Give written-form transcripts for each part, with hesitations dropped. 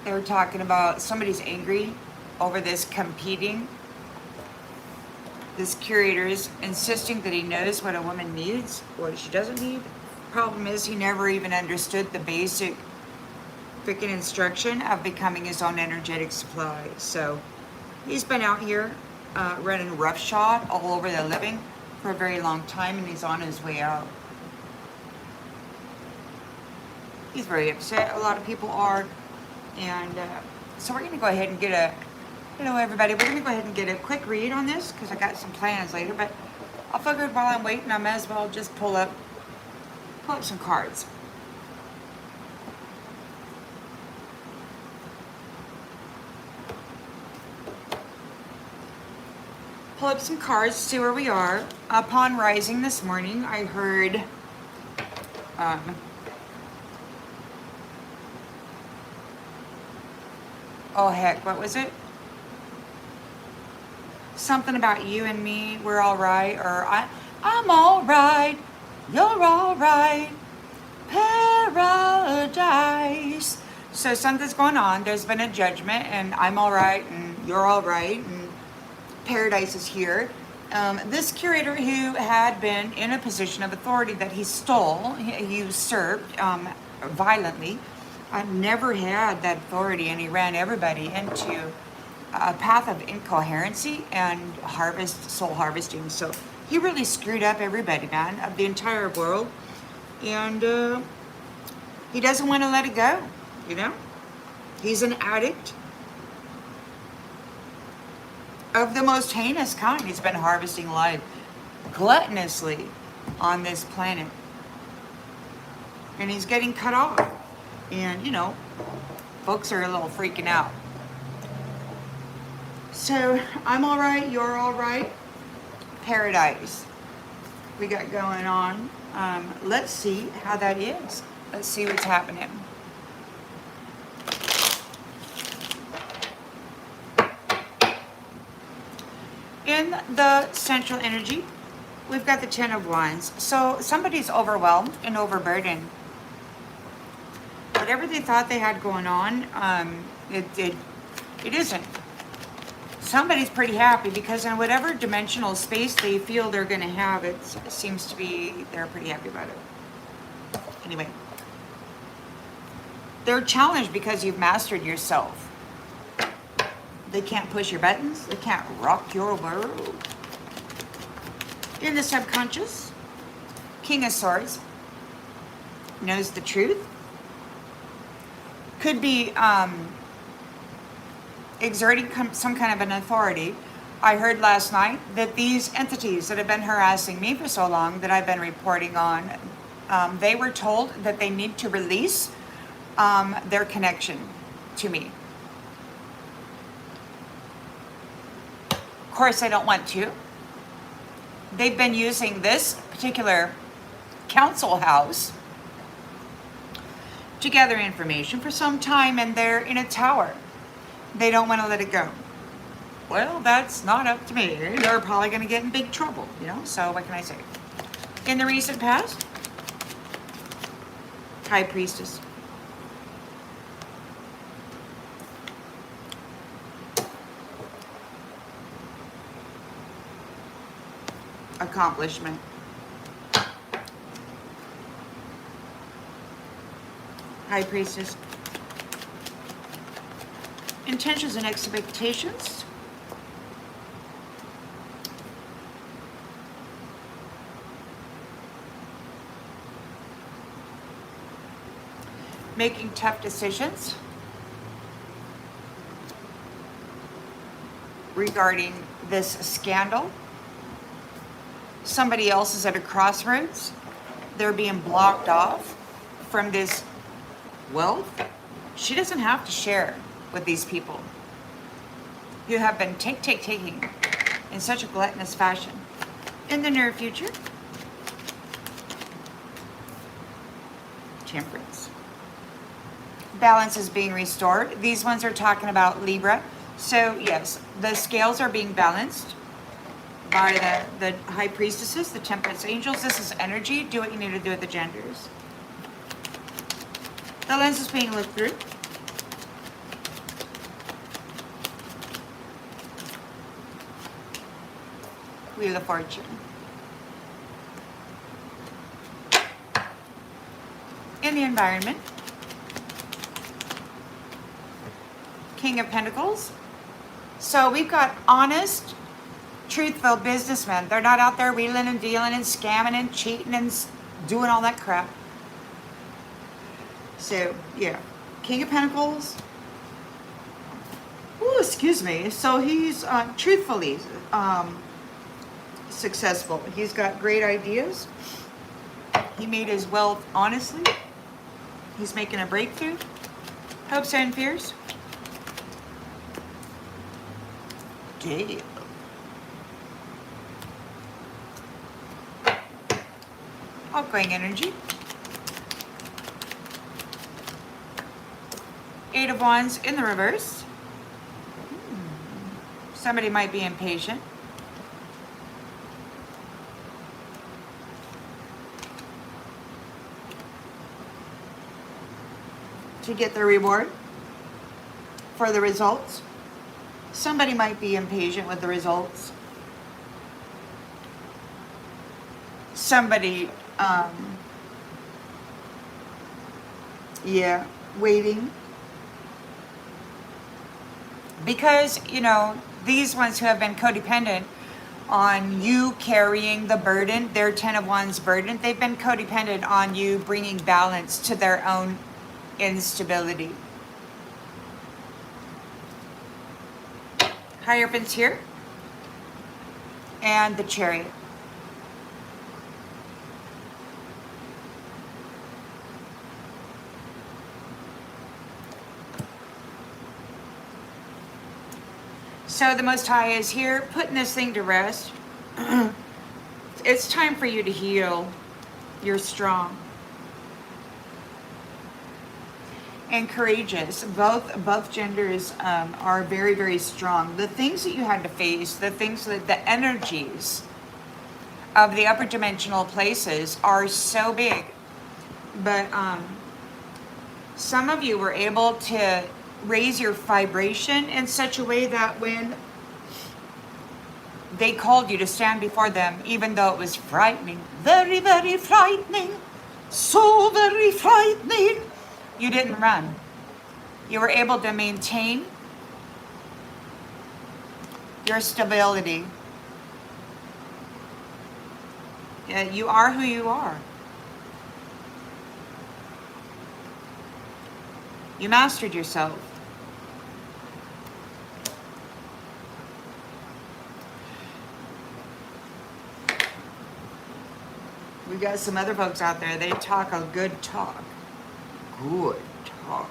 They were talking about somebody's angry over this competing. This curator is insisting that he knows what a woman needs, what she doesn't need. Problem is, he never even understood the basic freaking instruction of becoming his own energetic supply. So he's been out here running roughshod all over the living for a very long time, and he's on his way out. He's very upset. A lot of people are. And so we're going to go ahead and get a, hello everybody, we're going to go ahead and get a quick read on this because I got some plans later. But I figured while I'm waiting, I might as well just pull up some cards. Pull up some cards, see where we are. Upon rising this morning, I heard oh heck, what was it? Something about you and me, we're all right, or I'm all right, you're all right, paradise. So something's going on, there's been a judgment, and I'm all right, and you're all right, and paradise is here. This curator who had been in a position of authority that he stole, he usurped violently, never had that authority, and he ran everybody into a path of incoherency and soul harvesting. So he really screwed up everybody, man, of the entire world. And he doesn't want to let it go, you know? He's an addict of the most heinous kind. He's been harvesting life gluttonously on this planet. And he's getting cut off. And, you know, folks are a little freaking out. So, I'm all right, you're all right. Paradise we got going on. Let's see how that is. Let's see what's happening. In the central energy, we've got the Ten of Wands. So somebody's overwhelmed and overburdened. Whatever they thought they had going on, it isn't. Somebody's pretty happy because in whatever dimensional space they feel they're going to have, it seems to be they're pretty happy about it. Anyway, they're challenged because you've mastered yourself. They can't push your buttons. They can't rock your world. In the subconscious, King of Swords knows the truth. Could be exerting some kind of an authority. I heard last night that these entities that have been harassing me for so long that I've been reporting on, they were told that they need to release their connection to me. Of course, I don't want to. They've been using this particular council house to gather information for some time, and they're in a tower. They don't want to let it go. Well, that's not up to me. They're probably going to get in big trouble, you know? So what can I say? In the recent past, High Priestess. Accomplishment. High Priestess. Intentions and expectations. Making tough decisions regarding this scandal. Somebody else is at a crossroads. They're being blocked off from this wealth. She doesn't have to share with these people who have been taking in such a gluttonous fashion. In the near future, Temperance. Balance is being restored. These ones are talking about Libra. So yes, the scales are being balanced by the High Priestesses, the Temperance Angels. This is energy. Do what you need to do with the genders. The lens is being looked through. Wheel of Fortune. In the environment, King of Pentacles. So we've got honest, truthful businessmen. They're not out there wheeling and dealing and scamming and cheating and doing all that crap. So, yeah. King of Pentacles. Ooh, excuse me. So he's truthfully successful. He's got great ideas. He made his wealth honestly. He's making a breakthrough. Hopes and fears. Damn. Outgoing energy. Eight of Wands in the reverse. Somebody might be impatient. To get the reward for the results. Somebody might be impatient with the results. Somebody, yeah, waiting. Because, you know, these ones who have been codependent on you carrying the burden, their 10 of Wands burden, they've been codependent on you bringing balance to their own instability. Hierophant's here. And the Chariot. So the Most High is here, putting this thing to rest. It's time for you to heal. You're strong. And courageous. Both genders are very, very strong. The things that you had to face, the things that the energies of the upper dimensional places are so big. But some of you were able to raise your vibration in such a way that when they called you to stand before them, even though it was frightening, very, very frightening, so very frightening, you didn't run. You were able to maintain your stability. You are who you are. You mastered yourself. We got some other folks out there. They talk a good talk. Good talk.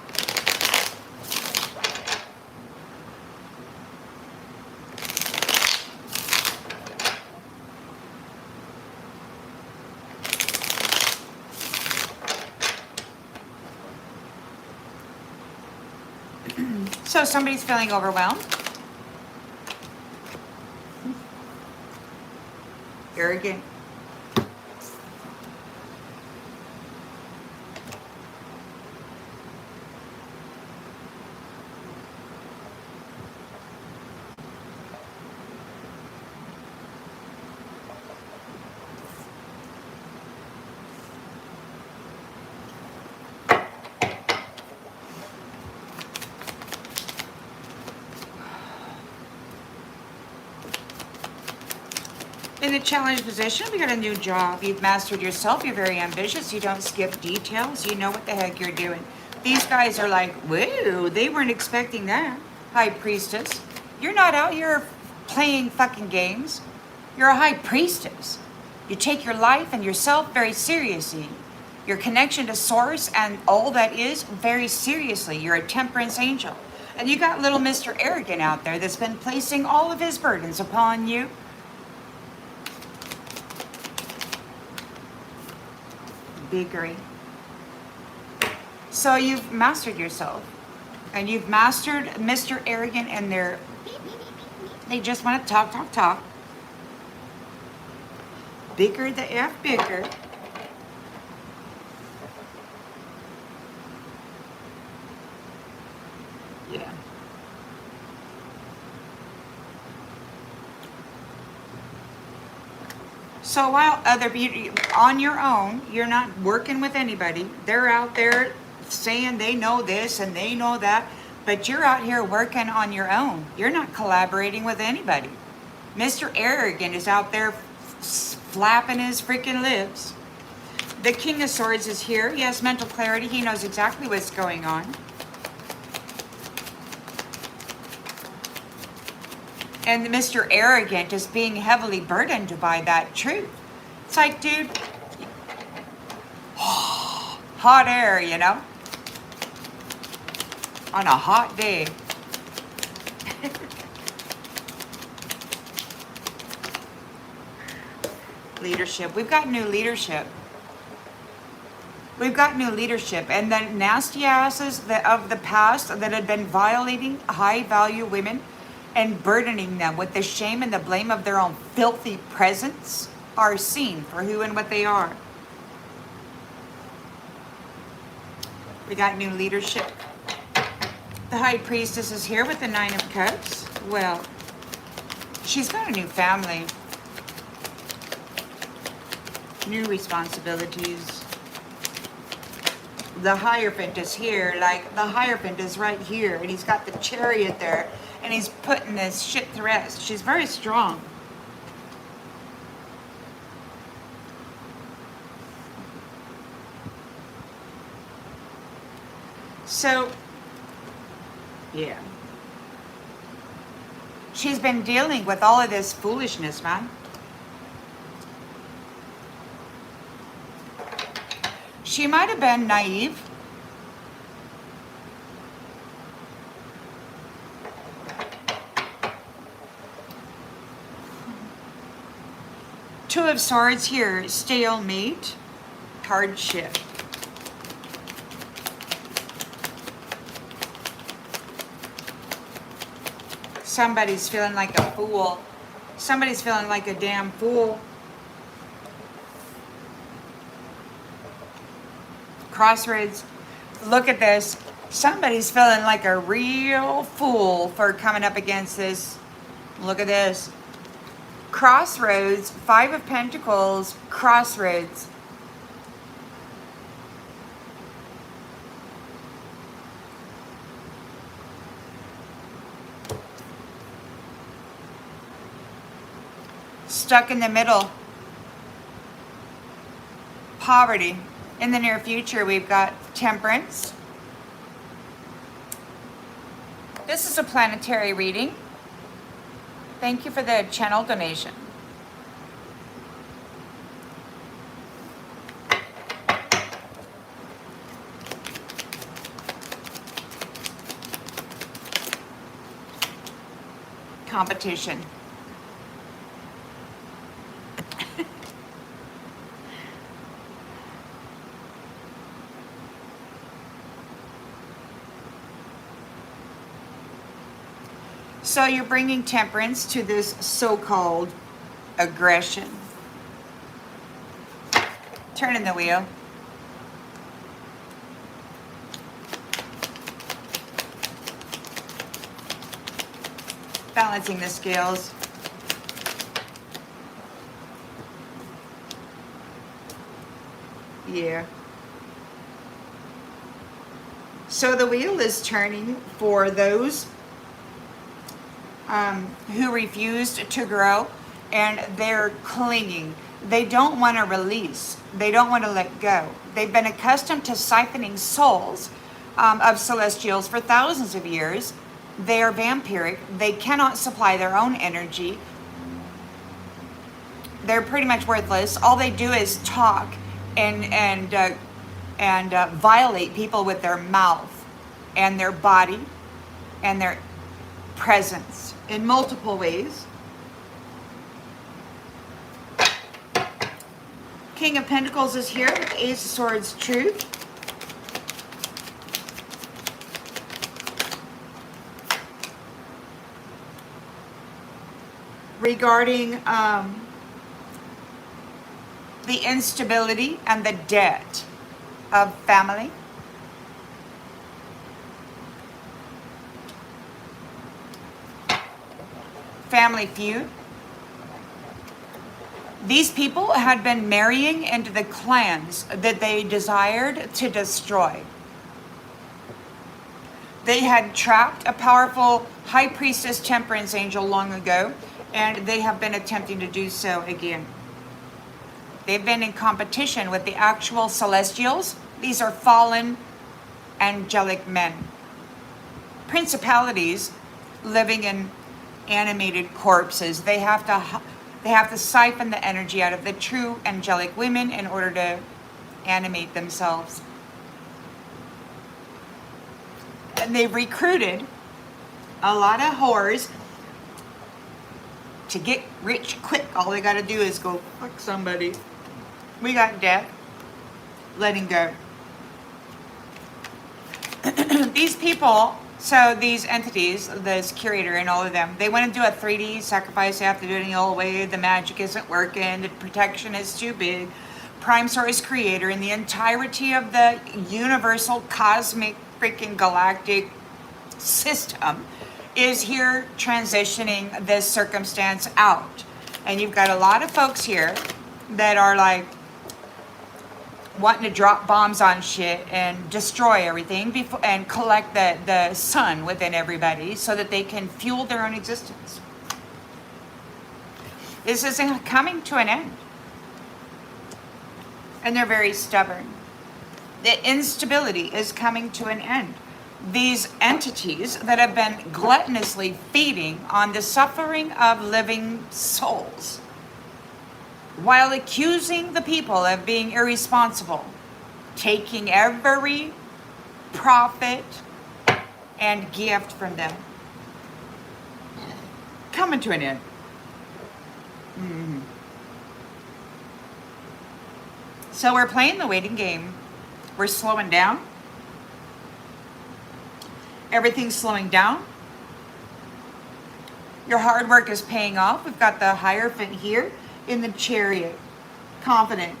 So somebody's feeling overwhelmed. Arrogant. In a challenged position, we got a new job. You've mastered yourself. You're very ambitious. You don't skip details. You know what the heck you're doing. These guys are like, whoa, they weren't expecting that. High Priestess. You're not out here playing fucking games. You're a High Priestess. You take your life and yourself very seriously. Your connection to Source and all that is very seriously. You're a Temperance Angel. And you got little Mr. Arrogant out there that's been placing all of his burdens upon you. Biggery. So you've mastered yourself. And you've mastered Mr. Arrogant and their they just want to talk, talk, talk. Bigger the F bigger. Yeah. So while other people, on your own, you're not working with anybody. They're out there saying they know this and they know that, but you're out here working on your own. You're not collaborating with anybody. Mr. Arrogant is out there flapping his freaking lips. The King of Swords is here. He has mental clarity. He knows exactly what's going on. And Mr. Arrogant is being heavily burdened by that truth. It's like, dude, hot air, you know? On a hot day. Leadership. We've got new leadership. We've got new leadership. And the nasty asses of the past that had been violating high-value women and burdening them with the shame and the blame of their own filthy presence are seen for who and what they are. We got new leadership. The High Priestess is here with the Nine of Cups. Well, she's got a new family. New responsibilities. The Hierophant is here, like the Hierophant is right here, and he's got the Chariot there, and he's putting this shit to rest. She's very strong. So, yeah. She's been dealing with all of this foolishness, man. She might have been naive. Two of Swords here, stalemate, hardship. Somebody's feeling like a fool. Somebody's feeling like a damn fool. Crossroads. Look at this. Somebody's feeling like a real fool for coming up against this. Look at this. Crossroads. Five of Pentacles. Crossroads. Stuck in the middle. Poverty. In the near future, we've got Temperance. This is a planetary reading. Thank you for the channel donation. Competition. So you're bringing temperance to this so-called aggression. Turning the wheel. Balancing the scales. Yeah. So the wheel is turning for those who refused to grow, and they're clinging. They don't want to release. They don't want to let go. They've been accustomed to siphoning souls of celestials for thousands of years. They are vampiric. They cannot supply their own energy. They're pretty much worthless. All they do is talk and violate people with their mouth and their body and their presence in multiple ways. King of Pentacles is here with Ace of Swords, truth. Regarding the instability and the debt of family. Family feud. These people had been marrying into the clans that they desired to destroy. They had trapped a powerful high priestess temperance angel long ago, and they have been attempting to do so again. They've been in competition with the actual celestials. These are fallen angelic men. Principalities living in animated corpses. They have to siphon the energy out of the true angelic women in order to animate themselves. And they've recruited a lot of whores to get rich quick. All they got to do is go fuck somebody. We got death. Letting go. These people, so these entities, this curator and all of them, they want to do a 3D sacrifice. They have to do it in the old way. The magic isn't working. The protection is too big. Prime Source Creator in the entirety of the universal cosmic freaking galactic system is here transitioning this circumstance out. And you've got a lot of folks here that are like wanting to drop bombs on shit and destroy everything before, and collect the sun within everybody so that they can fuel their own existence. This is coming to an end. And they're very stubborn. The instability is coming to an end. These entities that have been gluttonously feeding on the suffering of living souls, while accusing the people of being irresponsible, taking every profit and gift from them, coming to an end. So we're playing the waiting game. We're slowing down. Everything's slowing down. Your hard work is paying off. We've got the Hierophant here in the Chariot, confident.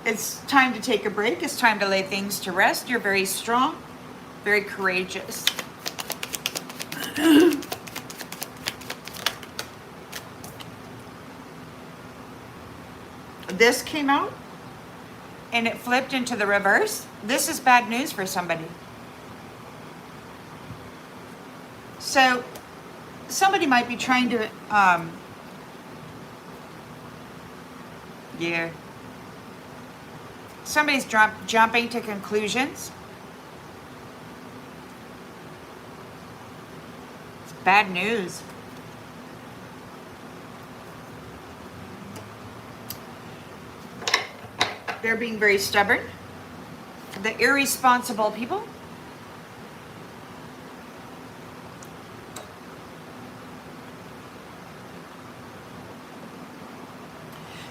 It's time to take a break. It's time to lay things to rest. You're very strong, very courageous. This came out and it flipped into the reverse. This is bad news for somebody. So somebody might be trying to somebody's jumping to conclusions. It's bad news. They're being very stubborn. The irresponsible people.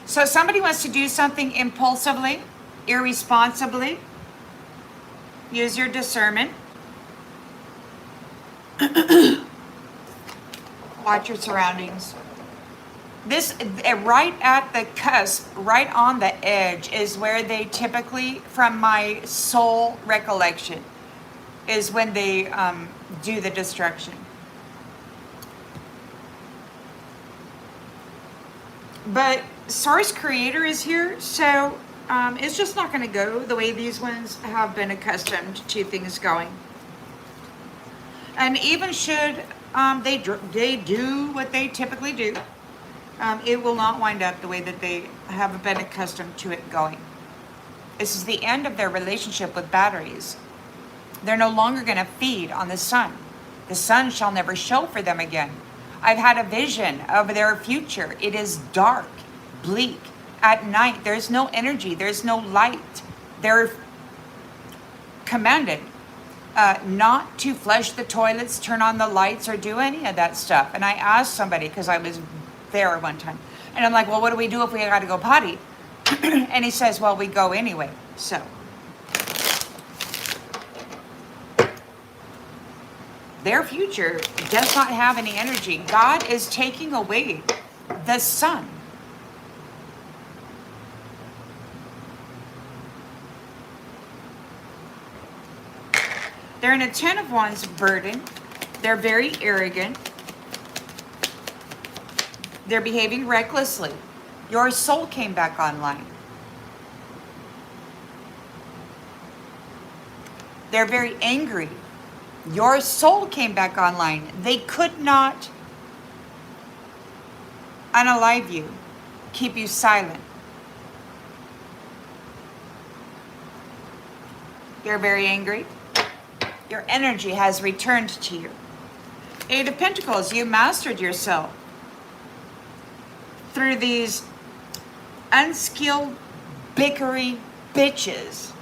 So somebody wants to do something impulsively, irresponsibly. Use your discernment. Watch your surroundings. This, right at the cusp, right on the edge, is where they typically, from my soul recollection, is when they do the destruction. But Source Creator is here, so it's just not going to go the way these ones have been accustomed to things going. And even should they do what they typically do, it will not wind up the way that they have been accustomed to it going. This is the end of their relationship with batteries. They're no longer going to feed on the sun. The sun shall never show for them again. I've had a vision of their future. It is dark, bleak. At night, there's no energy. There's no light. They're commanded not to flush the toilets, turn on the lights, or do any of that stuff. And I asked somebody, because I was there one time, and I'm like, well, what do we do if we got to go potty? And he says, well, we go anyway. So their future does not have any energy. God is taking away the sun. They're in a 10 of Wands burden. They're very arrogant. They're behaving recklessly. Your soul came back online. They're very angry. Your soul came back online. They could not unalive you, keep you silent. You're very angry. Your energy has returned to you. Eight of Pentacles, you mastered yourself through these unskilled, bickery bitches.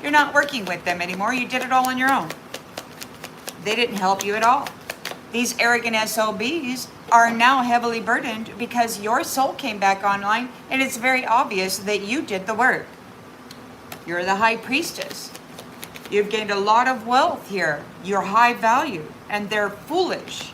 You're not working with them anymore. You did it all on your own. They didn't help you at all. These arrogant SOBs are now heavily burdened because your soul came back online, and it's very obvious that you did the work. You're the high priestess. You've gained a lot of wealth here. You're high value, and they're foolish.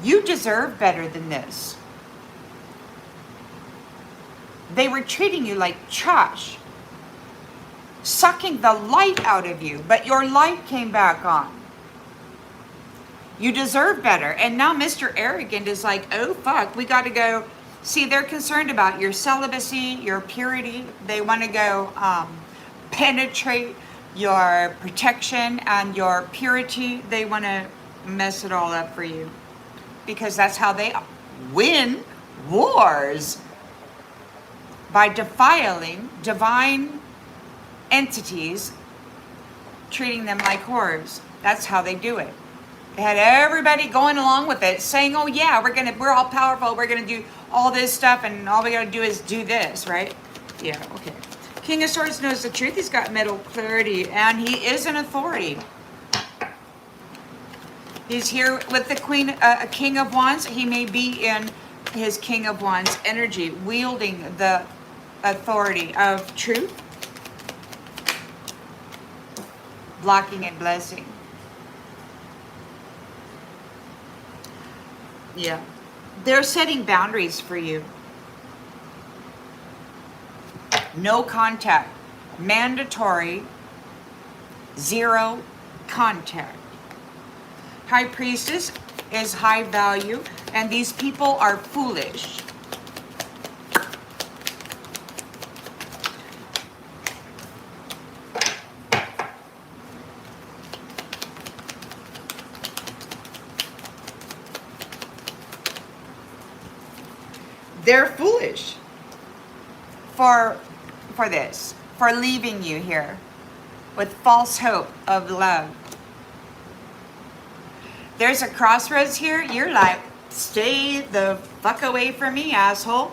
You deserve better than this. They were treating you like trash, sucking the light out of you, but your light came back on. You deserve better. And now Mr. Arrogant is like, oh fuck, we got to go. See, they're concerned about your celibacy, your purity. They want to go penetrate your protection and your purity. They want to mess it all up for you, because that's how they win wars, by defiling divine entities, treating them like whores. That's how they do it. They had everybody going along with it, saying, oh yeah, we're all powerful, we're gonna do all this stuff, and all we gotta do is do this, right? Yeah, okay. King of Swords knows the truth. He's got mental clarity, and he is an authority. He's here with the Queen, King of Wands. He may be in his King of Wands energy, wielding the authority of truth, blocking and blessing. Yeah. They're setting boundaries for you. No contact. Mandatory. Zero contact. High Priestess is high value, and these people are foolish. They're foolish for this, for leaving you here with false hope of love. There's a crossroads here. You're like, stay the fuck away from me, asshole.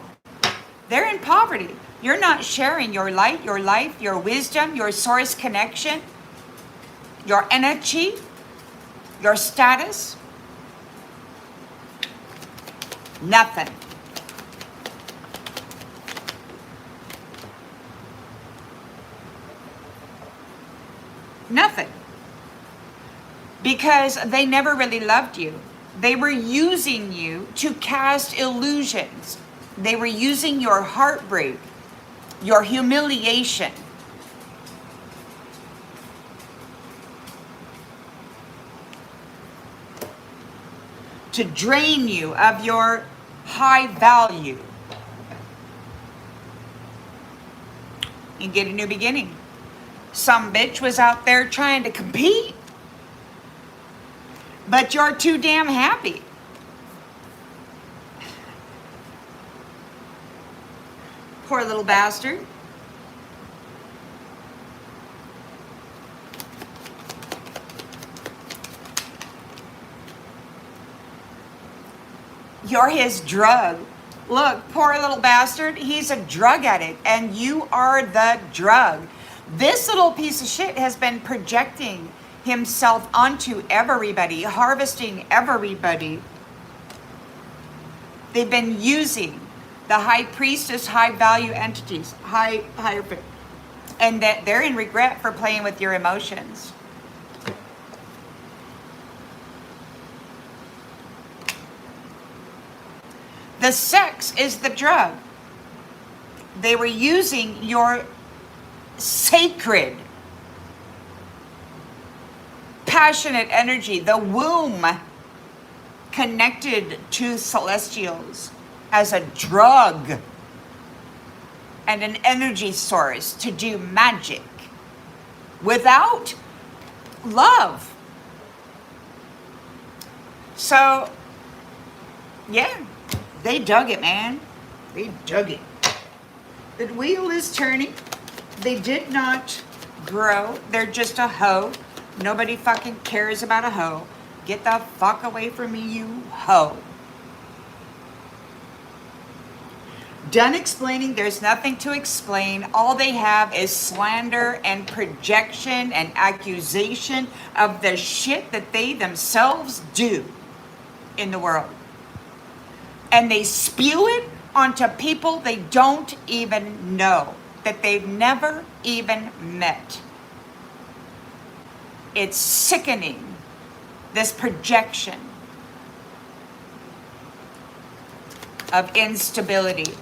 They're in poverty. You're not sharing your light, your life, your wisdom, your source connection, your energy, your status. Nothing. Nothing. Because they never really loved you. They were using you to cast illusions. They were using your heartbreak, your humiliation, to drain you of your high value and get a new beginning. Some bitch was out there trying to compete, but you're too damn happy. Poor little bastard. You're his drug. Look, poor little bastard, he's a drug addict, and you are the drug. This little piece of shit has been projecting himself onto everybody, harvesting everybody. They've been using the high priestess, high value entities, higher, and that they're in regret for playing with your emotions. The sex is the drug. They were using your sacred passionate energy, the womb connected to celestials as a drug and an energy source to do magic without love. So, yeah, they dug it, man. They dug it. The wheel is turning. They did not grow. They're just a hoe. Nobody fucking cares about a hoe. Get the fuck away from me, you hoe. Done explaining. There's nothing to explain. All they have is slander and projection and accusation of the shit that they themselves do in the world. And they spew it onto people they don't even know, that they've never even met. It's sickening, this projection of instability.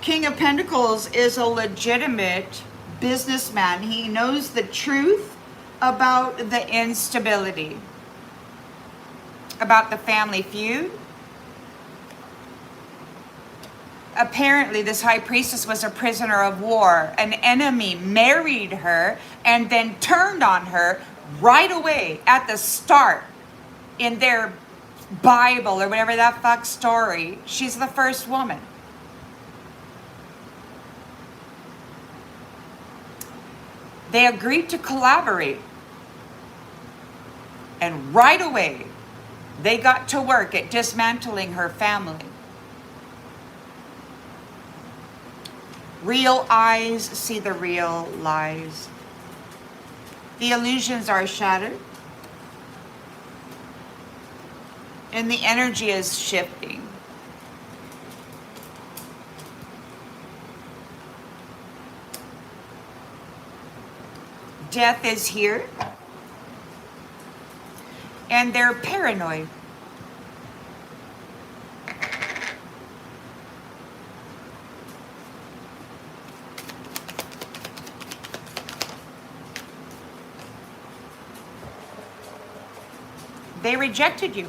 King of Pentacles is a legitimate businessman. He knows the truth about the instability, about the family feud. Apparently, this high priestess was a prisoner of war. An enemy married her and then turned on her right away at the start in their Bible or whatever that fuck story. She's the first woman. They agreed to collaborate. And right away, they got to work at dismantling her family. Real eyes see the real lies. The illusions are shattered. And the energy is shifting. Death is here. And they're paranoid. They rejected you.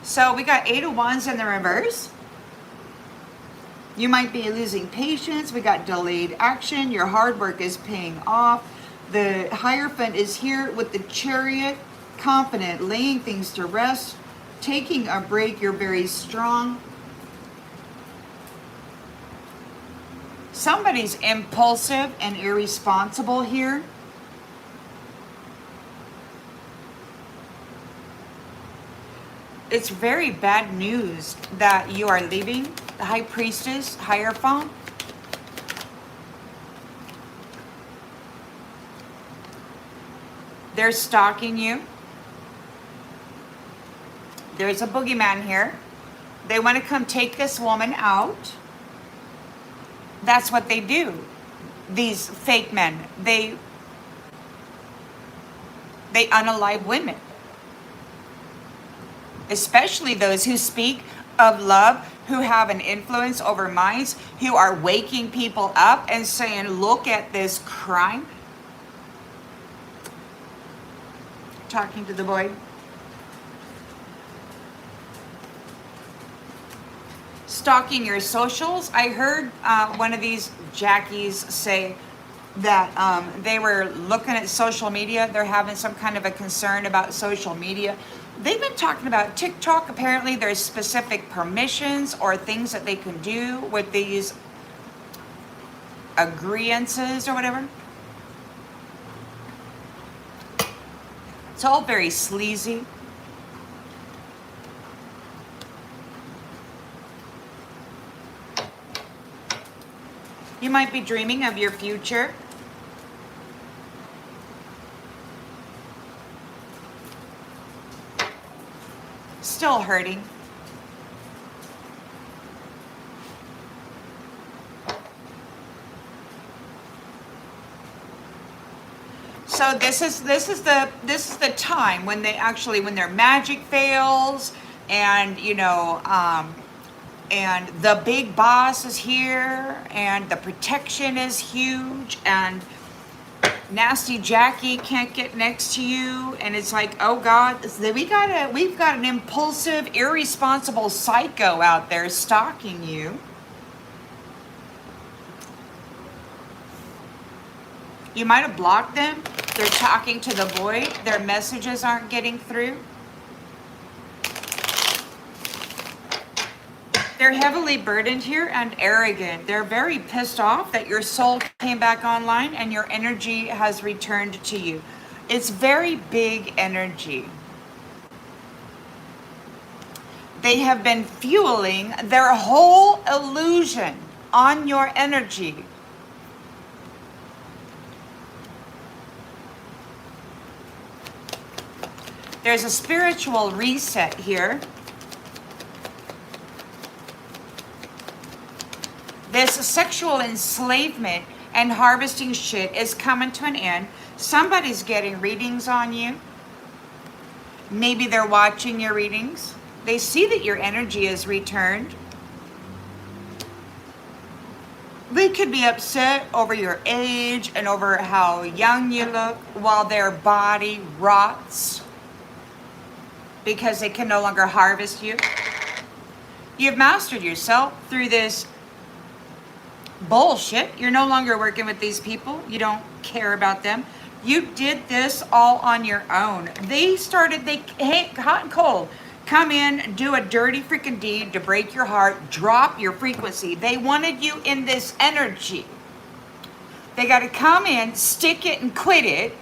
So we got 8 of Wands in the reverse. You might be losing patience. We got delayed action. Your hard work is paying off. The Hierophant is here with the Chariot. Confident, laying things to rest, taking a break. You're very strong. Somebody's impulsive and irresponsible here. It's very bad news that you are leaving the High Priestess, Hierophant. They're stalking you. There's a boogeyman here. They want to come take this woman out. That's what they do. These fake men. They unalive women. Especially those who speak of love, who have an influence over minds, who are waking people up and saying, look at this crime. Talking to the boy. Stalking your socials. I heard one of these jackies say that they were looking at social media. They're having some kind of a concern about social media. They've been talking about TikTok. Apparently there's specific permissions or things that they can do with these agreeances or whatever. It's all very sleazy. You might be dreaming of your future. Still hurting. So this is the time when they actually, when their magic fails, And, you know, and the big boss is here, and the protection is huge, and Nasty Jackie can't get next to you, and it's like, oh God, we've got an impulsive, irresponsible psycho out there stalking you. You might have blocked them. They're talking to the void. Their messages aren't getting through. They're heavily burdened here and arrogant. They're very pissed off that your soul came back online and your energy has returned to you. It's very big energy. They have been fueling their whole illusion on your energy. There's a spiritual reset here. This sexual enslavement and harvesting shit is coming to an end. Somebody's getting readings on you. Maybe they're watching your readings. They see that your energy is returned. They could be upset over your age and over how young you look while their body rots because they can no longer harvest you. You've mastered yourself through this bullshit. You're no longer working with these people. You don't care about them. You did this all on your own. They hot and cold, come in, do a dirty freaking deed to break your heart, drop your frequency. They wanted you in this energy. They got to come in, stick it and quit it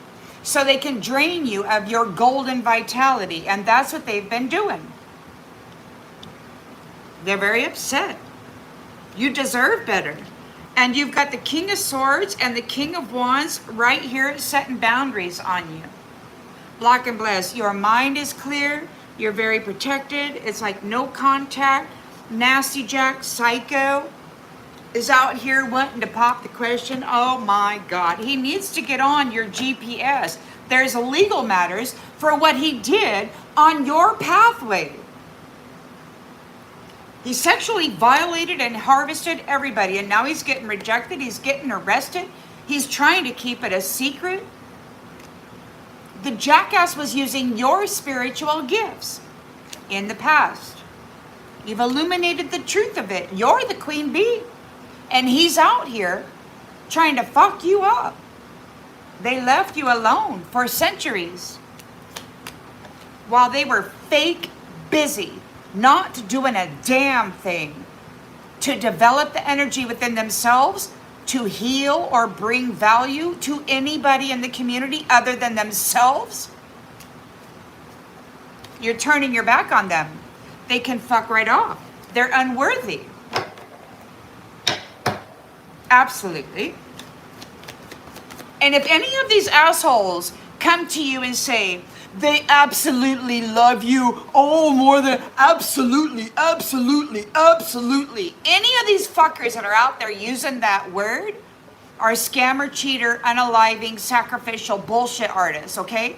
so they can drain you of your golden vitality. And that's what they've been doing. They're very upset. You deserve better. And you've got the King of Swords and the King of Wands right here setting boundaries on you. Block and bless. Your mind is clear. You're very protected. It's like no contact. Nasty Jack Psycho is out here wanting to pop the question. Oh my God. He needs to get on your GPS. There's legal matters for what he did on your pathway. He sexually violated and harvested everybody, and now he's getting rejected. He's getting arrested. He's trying to keep it a secret. The jackass was using your spiritual gifts in the past. You've illuminated the truth of it. You're the queen bee, and he's out here trying to fuck you up. They left you alone for centuries while they were fake busy, not doing a damn thing to develop the energy within themselves to heal or bring value to anybody in the community other than themselves. You're turning your back on them. They can fuck right off. They're unworthy. Absolutely. And if any of these assholes come to you and say, they absolutely love you. Oh, more than absolutely, absolutely, absolutely. Any of these fuckers that are out there using that word are scammer, cheater, unaliving, sacrificial bullshit artists, okay?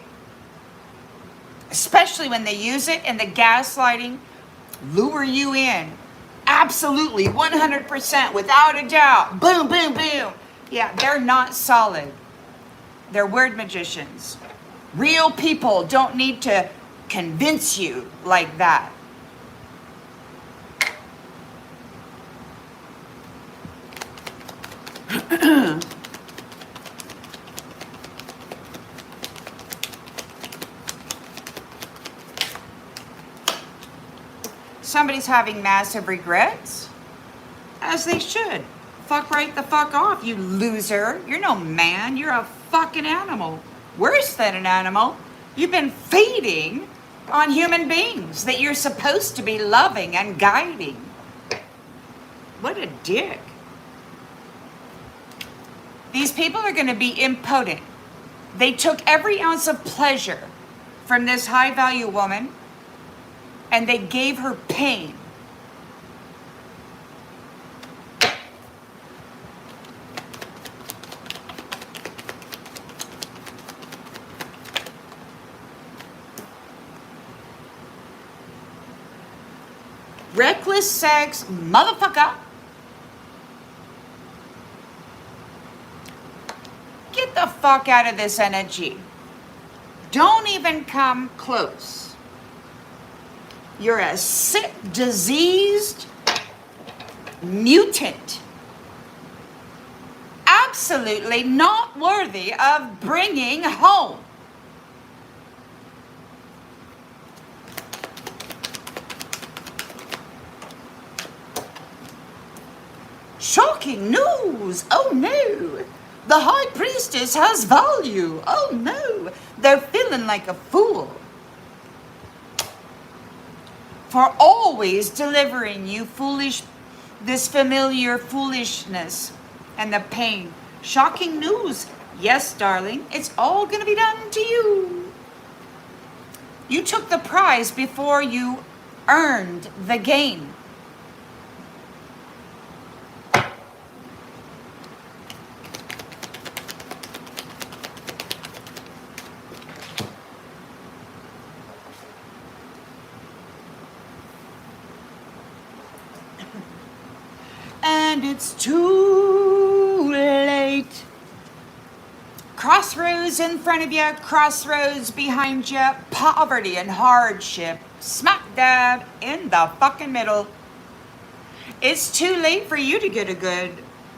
Especially when they use it in the gaslighting, lure you in. Absolutely, 100%, without a doubt. Boom, boom, boom. Yeah, they're not solid. They're word magicians. Real people don't need to convince you like that. Somebody's having massive regrets, as they should. Fuck right the fuck off, you loser. You're no man, you're a fucking animal. Worse than an animal, you've been feeding on human beings that you're supposed to be loving and guiding. What a dick. These people are going to be impotent. They took every ounce of pleasure from this high-value woman, and they gave her pain. reckless sex motherfucker. Get the fuck out of this energy. Don't even come close. You're a sick, diseased mutant. Absolutely not worthy of bringing home. Shocking news! Oh no! The high priestess has value! Oh no! They're feeling like a fool. For always delivering you this familiar foolishness and the pain. Shocking news. Yes, darling, it's all gonna be done to you. You took the prize before you earned the gain. And it's too late. Crossroads in front of you, crossroads behind you, poverty and hardship, smack dab in the fucking middle. It's too late for you to get a good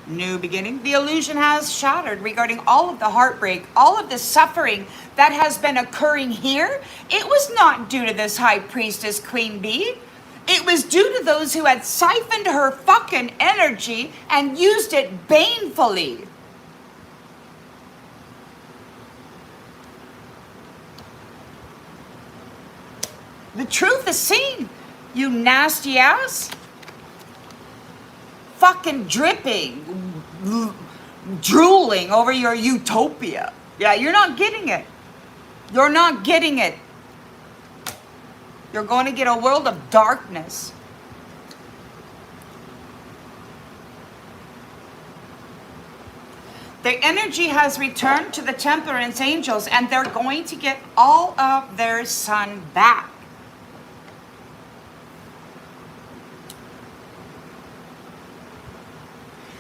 new beginning. The illusion has shattered regarding all of the heartbreak, all of the suffering that has been occurring here. It was not due to this high priestess queen bee. It was due to those who had siphoned her fucking energy and used it banefully. The truth is seen, you nasty ass. Fucking dripping, drooling over your utopia. Yeah, you're not getting it. You're not getting it. You're going to get a world of darkness. The energy has returned to the temperance angels, and they're going to get all of their sun back.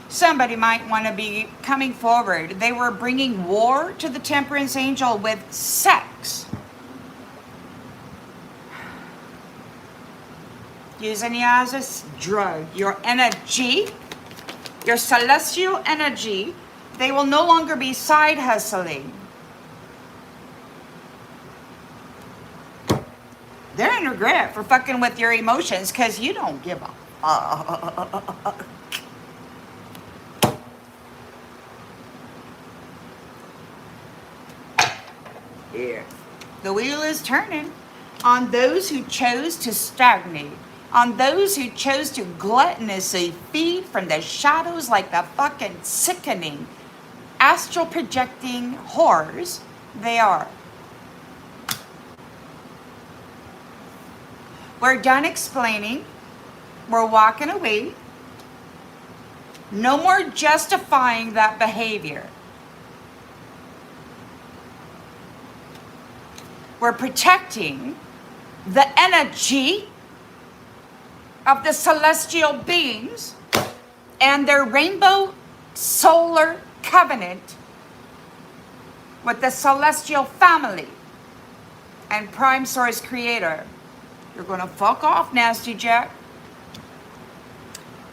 Somebody might want to be coming forward. They were bringing war to the temperance angel with sex. Using it as a drug. Your energy, your celestial energy, they will no longer be side hustling. They're in regret for fucking with your emotions because you don't give a fuck. Here. The wheel is turning on those who chose to stagnate, on those who chose to gluttonously feed from the shadows like the fucking sickening astral projecting horrors they are. We're done explaining. We're walking away. No more justifying that behavior. We're protecting the energy of the celestial beings and their rainbow solar covenant with the celestial family and prime source creator. You're going to fuck off, Nasty Jack.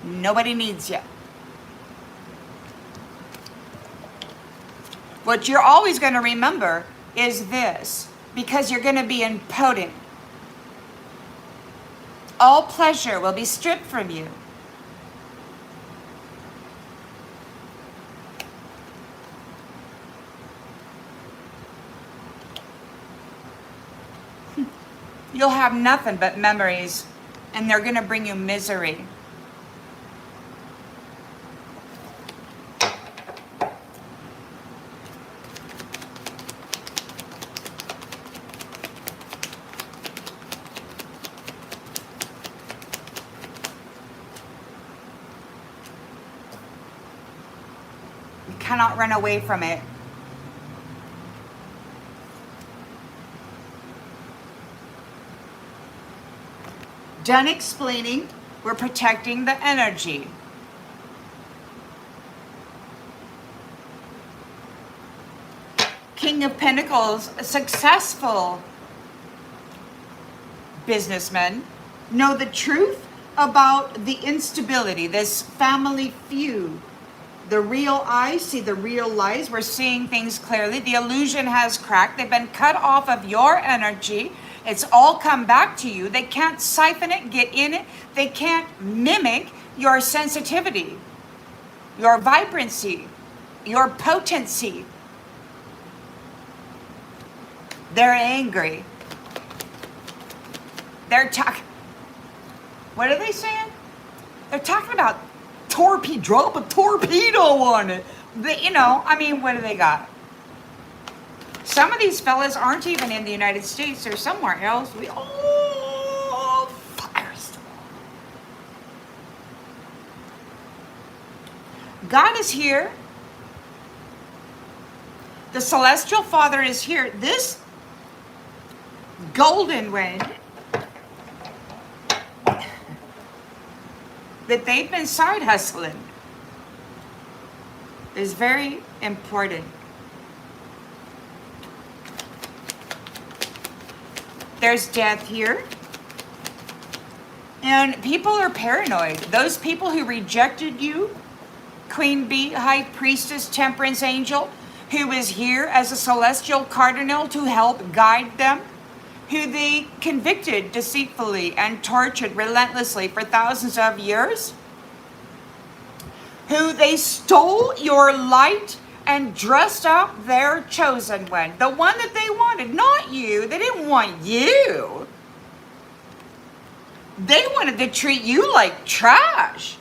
Nobody needs you. What you're always going to remember is this, because you're going to be impotent. All pleasure will be stripped from you. You'll have nothing but memories, and they're going to bring you misery. You cannot run away from it. Done explaining. We're protecting the energy. King of Pentacles, a successful businessmen, know the truth about the instability, this family feud. The real eyes see the real lies. We're seeing things clearly. The illusion has cracked. They've been cut off of your energy. It's all come back to you. They can't siphon it, get in it. They can't mimic your sensitivity, your vibrancy, your potency. They're angry. They're talking. What are they saying? They're talking about drop a torpedo on it. I mean, what do they got? Some of these fellas aren't even in the United States. They're somewhere else. Firestorm. God is here. The Celestial Father is here. This golden wind that they've been side hustling is very important. There's death here. And people are paranoid. Those people who rejected you, Queen Bee, High Priestess, Temperance Angel, who is here as a celestial cardinal to help guide them, who they convicted deceitfully and tortured relentlessly for thousands of years, who they stole your light and dressed up their chosen one, the one that they wanted, not you. They didn't want you. They wanted to treat you like trash.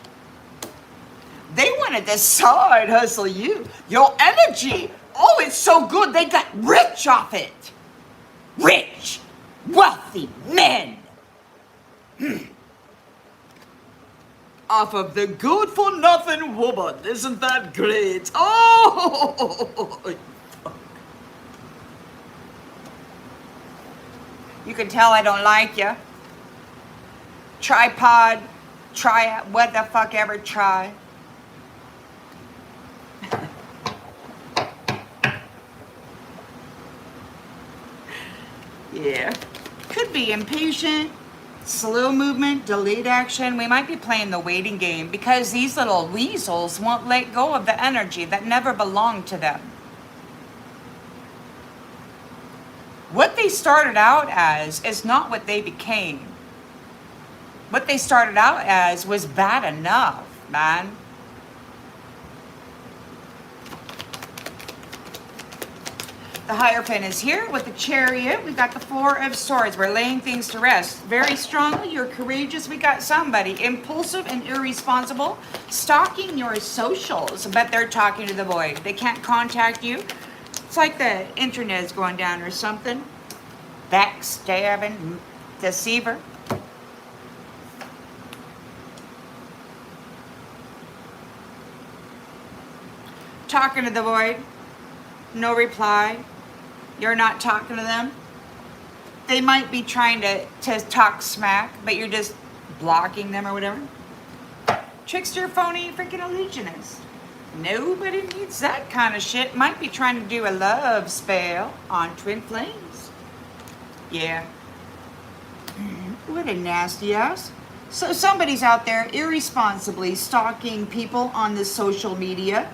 They wanted to side hustle you. Your energy, oh, it's so good. They got rich off it. Rich. Wealthy men. Off of the good for nothing woman. Isn't that great? Oh! You can tell I don't like you. Tripod. Try it. What the fuck ever try. Yeah. Could be impatient, slow movement, delayed action. We might be playing the waiting game because these little weasels won't let go of the energy that never belonged to them. What they started out as is not what they became. What they started out as was bad enough, man. The Hierophant is here with the Chariot. We've got the Four of Swords. We're laying things to rest. Very strongly, you're courageous. We got somebody impulsive and irresponsible, stalking your socials, but they're talking to the void. They can't contact you. It's like the internet is going down or something. Backstabbing, deceiver. Talking to the void. No reply. You're not talking to them. They might be trying to talk smack, but you're just blocking them or whatever. Trickster, phony, freaking illusionist. Nobody needs that kind of shit. Might be trying to do a love spell on twin flames. Yeah. What a nasty ass. So somebody's out there irresponsibly stalking people on the social media.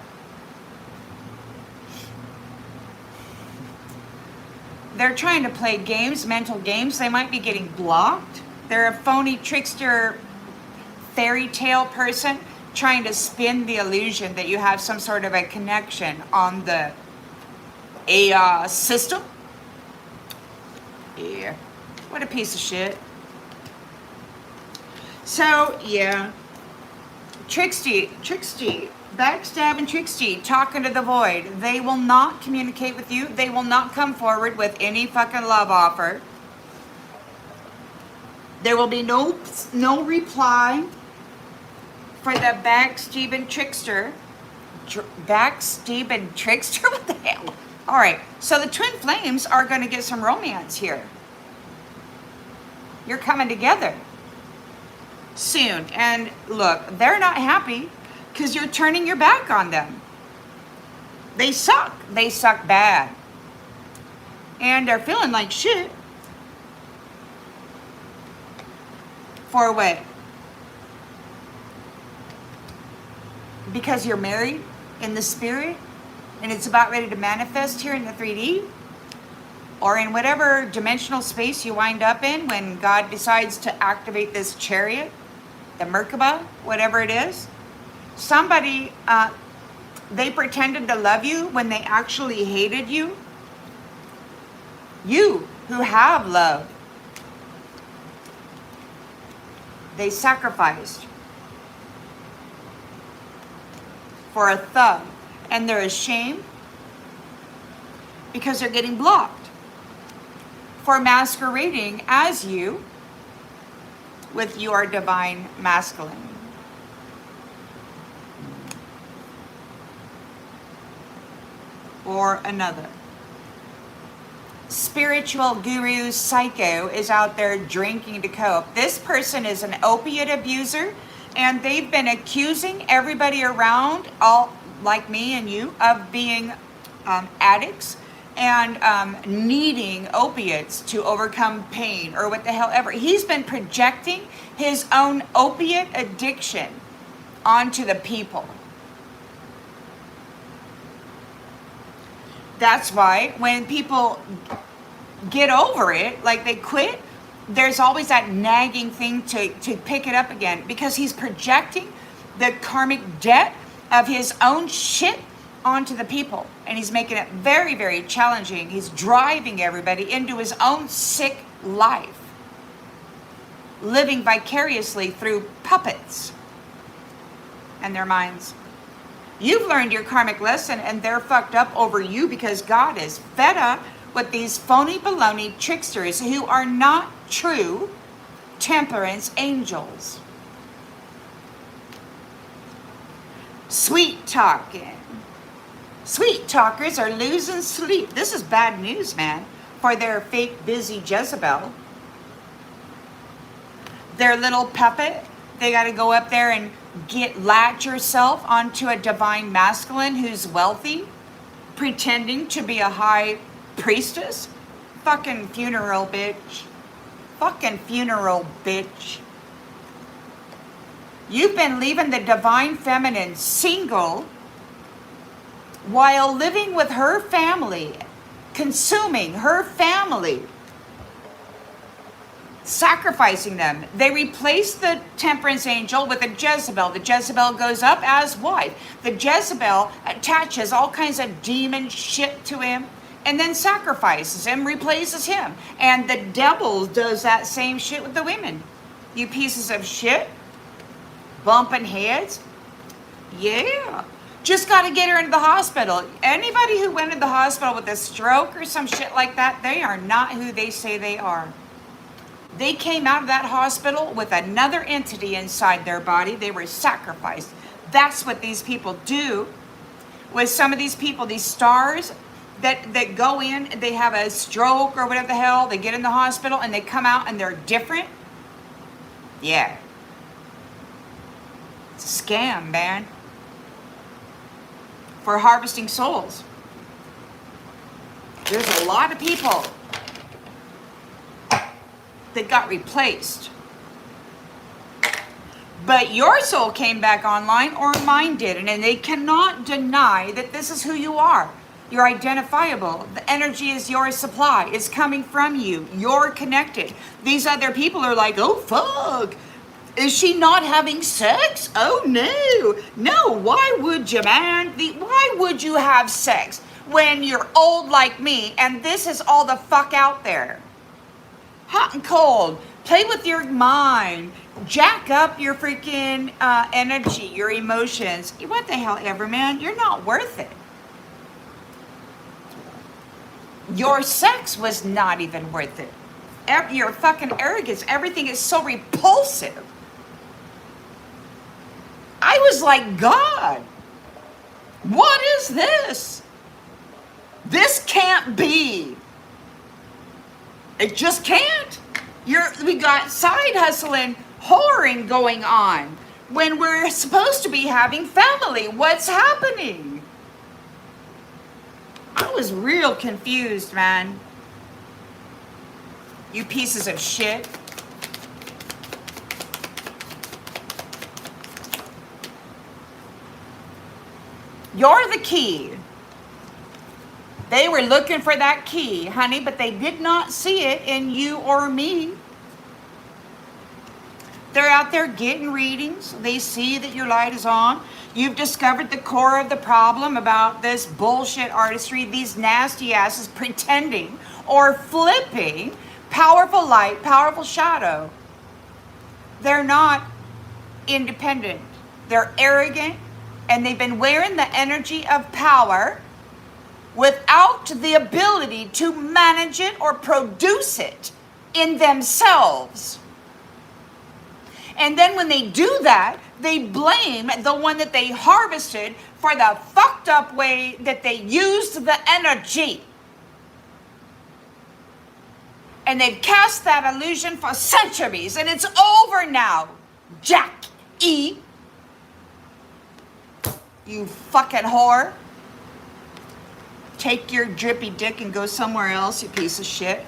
They're trying to play games, mental games. They might be getting blocked. They're a phony trickster fairy tale person trying to spin the illusion that you have some sort of a connection on the system. Yeah. What a piece of shit. So, yeah. Tricksty. Backstabbing Tricksty, talking to the void. They will not communicate with you. They will not come forward with any fucking love offer. There will be no reply for the backstabbing trickster. Backstabbing trickster? What the hell? All right. So the twin flames are going to get some romance here. You're coming together. soon. And look, they're not happy because you're turning your back on them. They suck. They suck bad. And they're feeling like shit. For what? Because you're married in the spirit and it's about ready to manifest here in the 3D? Or in whatever dimensional space you wind up in when God decides to activate this chariot, the Merkaba, whatever it is. Somebody, they pretended to love you when they actually hated you. You who have love, they sacrificed for a thug, and they're ashamed because they're getting blocked for masquerading as you with your divine masculine. Or another. Spiritual guru psycho is out there drinking to cope. This person is an opiate abuser, and they've been accusing everybody around, all like me and you, of being addicts and needing opiates to overcome pain or what the hell ever. He's been projecting his own opiate addiction onto the people. That's why when people get over it, like they quit, there's always that nagging thing to pick it up again, because he's projecting the karmic debt of his own shit onto the people, and he's making it very, very challenging. He's driving everybody into his own sick life, living vicariously through puppets and their minds. You've learned your karmic lesson, and they're fucked up over you because God is fed up with these phony baloney tricksters who are not true temperance angels. Sweet talking. Sweet talkers are losing sleep. This is bad news, man, for their fake busy Jezebel. Their little puppet, they got to go up there and latch yourself onto a divine masculine who's wealthy, pretending to be a high priestess. Fucking funeral bitch. Fucking funeral bitch. You've been leaving the divine feminine single while living with her family, consuming her family, sacrificing them. They replace the temperance angel with a Jezebel. The Jezebel goes up as wife. The Jezebel attaches all kinds of demon shit to him and then sacrifices him, replaces him. And the devil does that same shit with the women. You pieces of shit. Bumping heads. Yeah. Just got to get her into the hospital. Anybody who went into the hospital with a stroke or some shit like that, they are not who they say they are. They came out of that hospital with another entity inside their body. They were sacrificed. That's what these people do with some of these people, these stars that go in, they have a stroke or whatever the hell, they get in the hospital and they come out and they're different. Yeah. It's a scam, man. For harvesting souls. There's a lot of people that got replaced. But your soul came back online, or mine did, and they cannot deny that this is who you are. You're identifiable. The energy is your supply. It's coming from you. You're connected. These other people are like, oh, fuck. Is she not having sex? Oh, no. No, why would you, man? Why would you have sex when you're old like me and this is all the fuck out there? Hot and cold. Play with your mind. Jack up your freaking energy, your emotions. What the hell ever, man? You're not worth it. Your sex was not even worth it. Your fucking arrogance, everything is so repulsive. I was like, God, what is this? This can't be. It just can't. We got side hustling whoring going on when we're supposed to be having family? What's happening? I was real confused, man. You pieces of shit. You're the key. They were looking for that key, honey, but they did not see it in you or me. They're out there getting readings. They see that your light is on. You've discovered the core of the problem about this bullshit artistry, these nasty asses pretending or flipping powerful light, powerful shadow. They're not independent. They're arrogant, and they've been wearing the energy of power without the ability to manage it or produce it in themselves. And then when they do that, they blame the one that they harvested for the fucked up way that they used the energy. And they've cast that illusion for centuries, and it's over now. Jack E. You fucking whore. Take your drippy dick and go somewhere else, you piece of shit.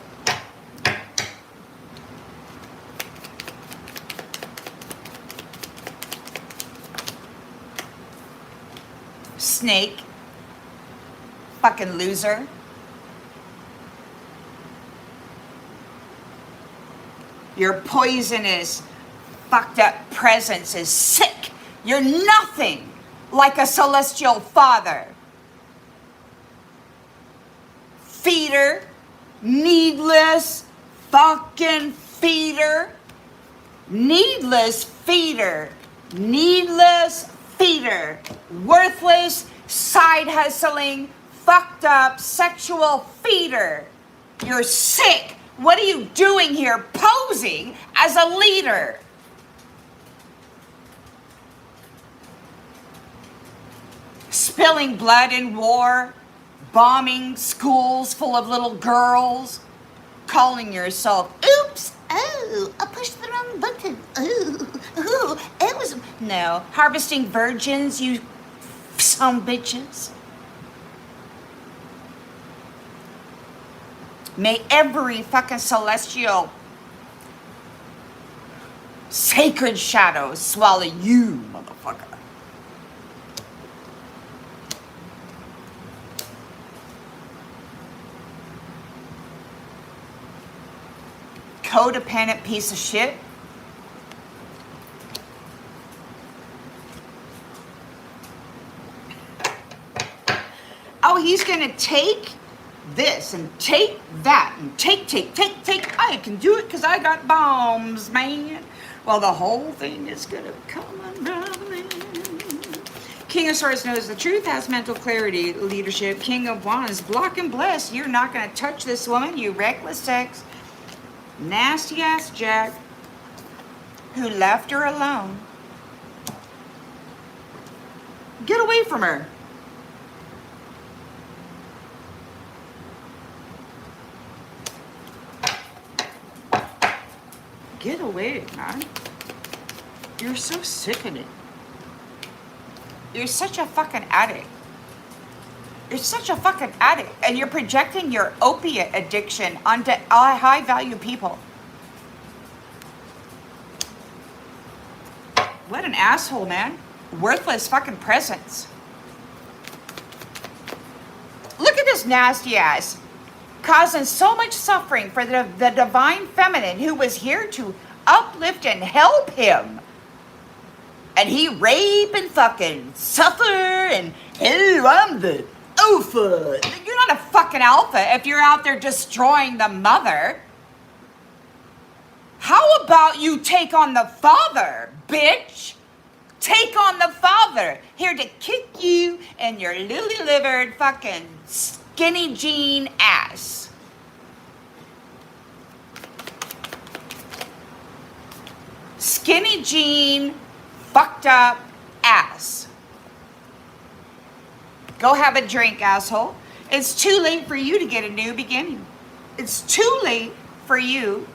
Snake. Fucking loser. Your poisonous, fucked up presence is sick. You're nothing like a celestial father. Feeder, needless fucking feeder, needless feeder, needless feeder, worthless, side hustling, fucked up, sexual feeder. You're sick. What are you doing here posing as a leader? Spilling blood in war, bombing schools full of little girls, calling yourself, oops, oh, I pushed the wrong button, ooh, it was, no, harvesting virgins, you some bitches. May every fucking celestial sacred shadow swallow you, motherfucker. Codependent piece of shit. Oh, he's gonna take this and take that and take. I can do it because I got bombs, man. Well, the whole thing is gonna come unraveling. King of Swords knows the truth, has mental clarity, leadership. King of Wands, block and bless. You're not gonna touch this woman, you reckless sex. Nasty ass Jack who left her alone. Get away from her. Get away, man. You're so sickening. You're such a fucking addict. You're such a fucking addict. And you're projecting your opiate addiction onto high value people. What an asshole, man. Worthless fucking presence. Look at this nasty ass. Causing so much suffering for the divine feminine who was here to uplift and help him. And he rape and fucking suffer and, oh, I'm the alpha. You're not a fucking alpha if you're out there destroying the mother. How about you take on the father, bitch? Take on the father. Here to kick you in your lily-livered fucking skinny jean ass. Skinny jean, fucked up ass. Go have a drink, asshole. It's too late for you to get a new beginning. It's too late for you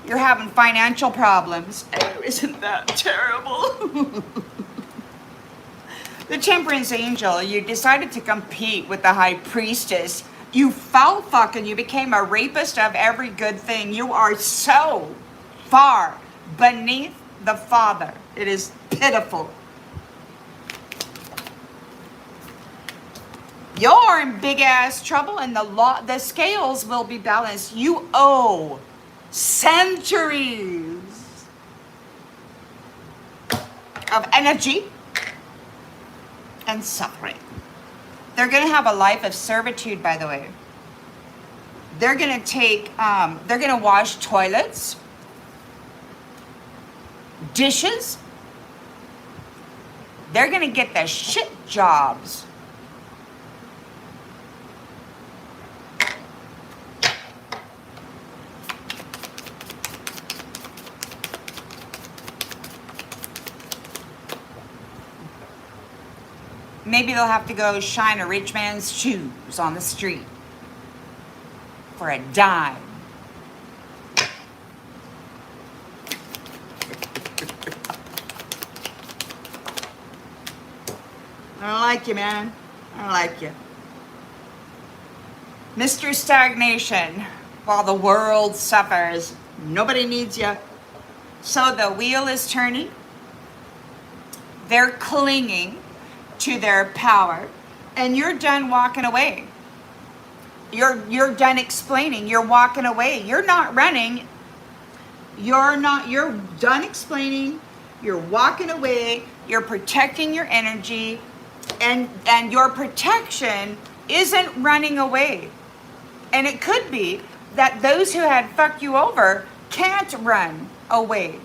You're having financial problems. Oh, isn't that terrible? The temperance angel, you decided to compete with the high priestess. You foul fuck and you became a rapist of every good thing. You are so far beneath the Father. It is pitiful. You're in big ass trouble and the scales will be balanced. You owe centuries of energy and suffering. They're going to have a life of servitude, by the way. They're going to wash toilets, dishes. They're going to get the shit jobs. Maybe they'll have to go shine a rich man's shoes on the street for a dime. I don't like you, man. I don't like you. Mr. Stagnation, while the world suffers, nobody needs you. So the wheel is turning. They're clinging to their power, and you're done walking away. You're done explaining. You're walking away. You're not running. You're done explaining. You're walking away. You're protecting your energy, and your protection isn't running away. And it could be that those who had fucked you over can't run away.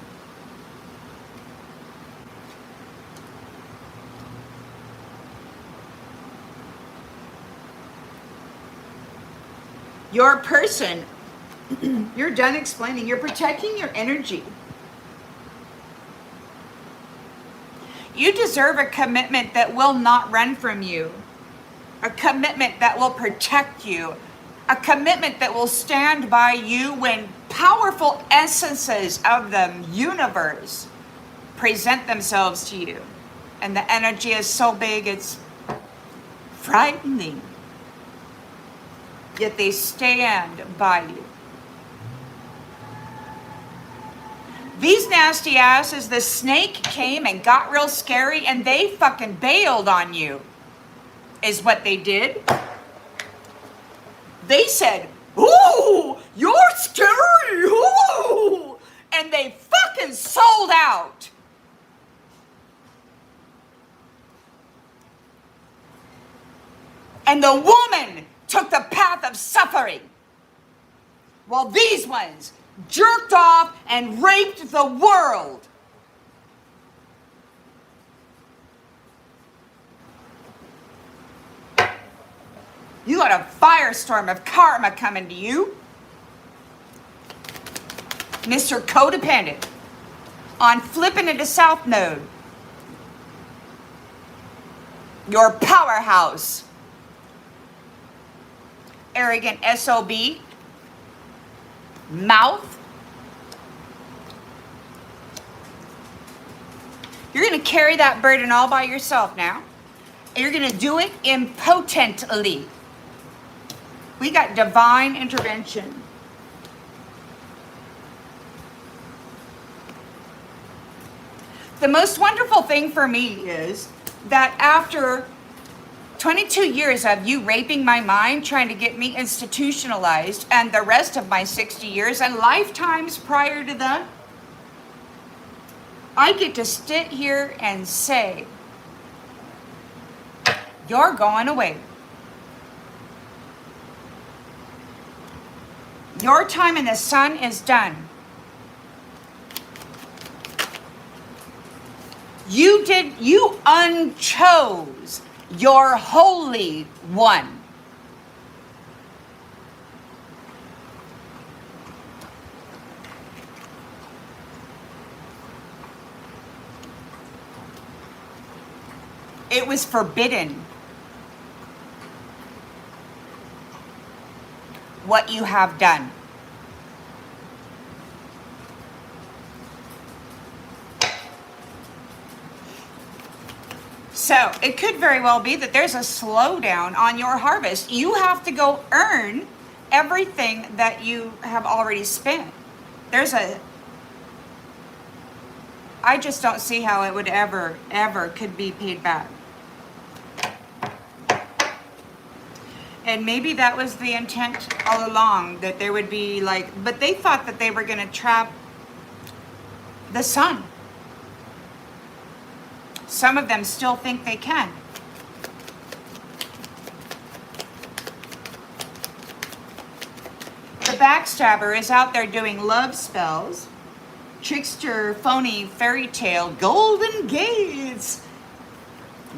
Your person, you're done explaining. You're protecting your energy. You deserve a commitment that will not run from you. A commitment that will protect you. A commitment that will stand by you when powerful essences of the universe present themselves to you. And the energy is so big, it's frightening. Yet they stand by you. These nasty asses, the snake came and got real scary and they fucking bailed on you, is what they did. They said, ooh, you're scary, ooh, and they fucking sold out. And the woman took the path of suffering, while these ones jerked off and raped the world. You got a firestorm of karma coming to you, Mr. Codependent, on flipping into South Node. Your powerhouse. Arrogant SOB, mouth. You're going to carry that burden all by yourself now. And you're going to do it impotently. We got divine intervention. The most wonderful thing for me is that after 22 years of you raping my mind, trying to get me institutionalized, and the rest of my 60 years and lifetimes prior to that, I get to sit here and say, you're going away. Your time in the sun is done. You unchose your Holy One. It was forbidden. What you have done. So it could very well be that there's a slowdown on your harvest. You have to go earn everything that you have already spent. I just don't see how it would ever could be paid back. And maybe that was the intent all along, that there would be like, but they thought that they were going to trap the sun. Some of them still think they can. The backstabber is out there doing love spells. Trickster, phony, fairy tale, golden gates.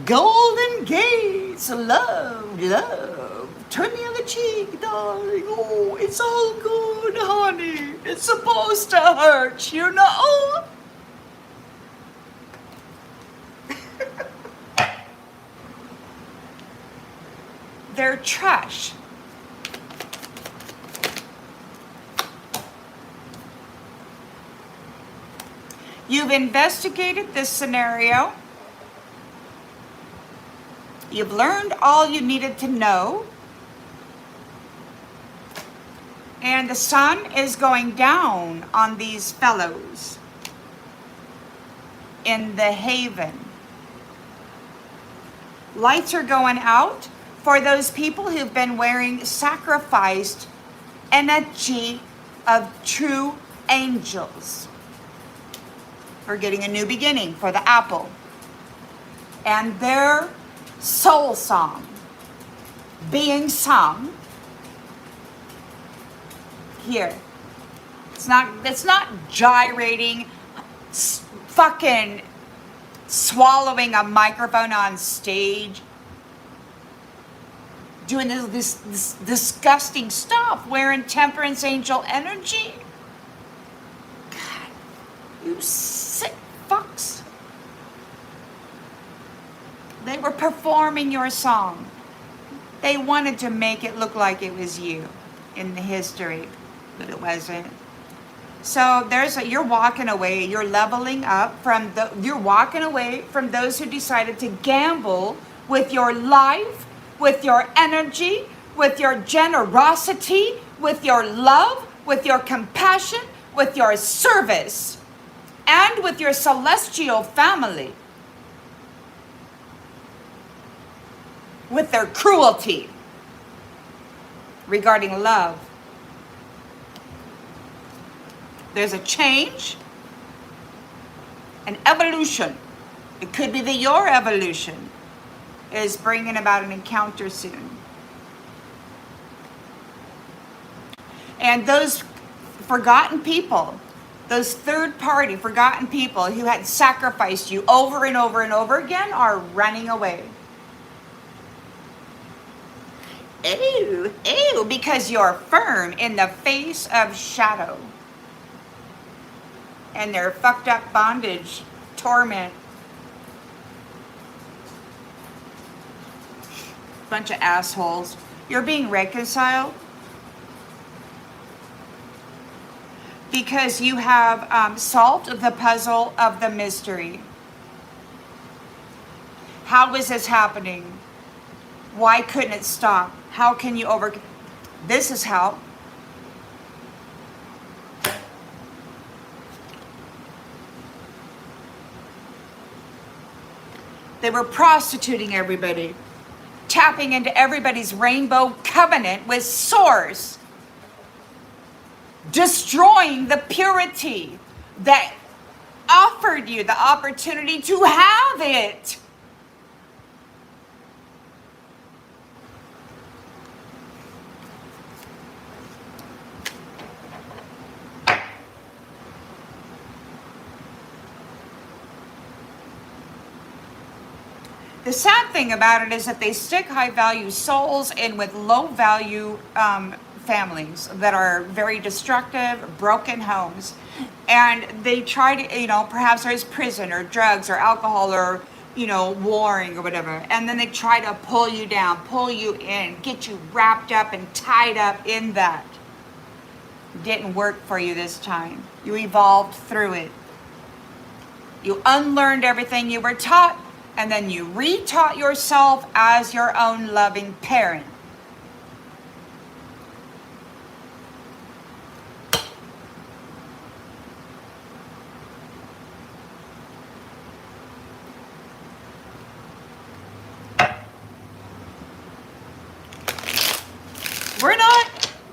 Golden gates, love, love. Turn the other cheek, darling. Oh, it's all good, honey. It's supposed to hurt, you know? They're trash. You've investigated this scenario. You've learned all you needed to know. And the sun is going down on these fellows in the haven. Lights are going out for those people who've been wearing sacrificed energy of true angels. We're getting a new beginning for the apple. And their soul song being sung here. It's not gyrating, fucking swallowing a microphone on stage, doing this disgusting stuff, wearing temperance angel energy. God, you sick fucks. They were performing your song. They wanted to make it look like it was you in the history, but it wasn't. So you're walking away, you're leveling up you're walking away from those who decided to gamble with your life, with your energy, with your generosity, with your love, with your compassion, with your service, and with your celestial family. With their cruelty regarding love. There's a change, an evolution. It could be that your evolution is bringing about an encounter soon. And those forgotten people, those third-party forgotten people who had sacrificed you over and over and over again are running away. Ew, ew, because you're firm in the face of shadow. And their fucked up bondage, torment. Bunch of assholes. You're being reconciled because you have solved the puzzle of the mystery. How is this happening? Why couldn't it stop? How can you overcome? This is how. They were prostituting everybody, tapping into everybody's rainbow covenant with Source, destroying the purity that offered you the opportunity to have it. The sad thing about it is that they stick high-value souls in with low-value families that are very destructive, broken homes. And they try to, perhaps there's prison or drugs or alcohol or, warring or whatever. And then they try to pull you down, pull you in, get you wrapped up and tied up in that. Didn't work for you this time. You evolved through it. You unlearned everything you were taught. And then you re-taught yourself as your own loving parent.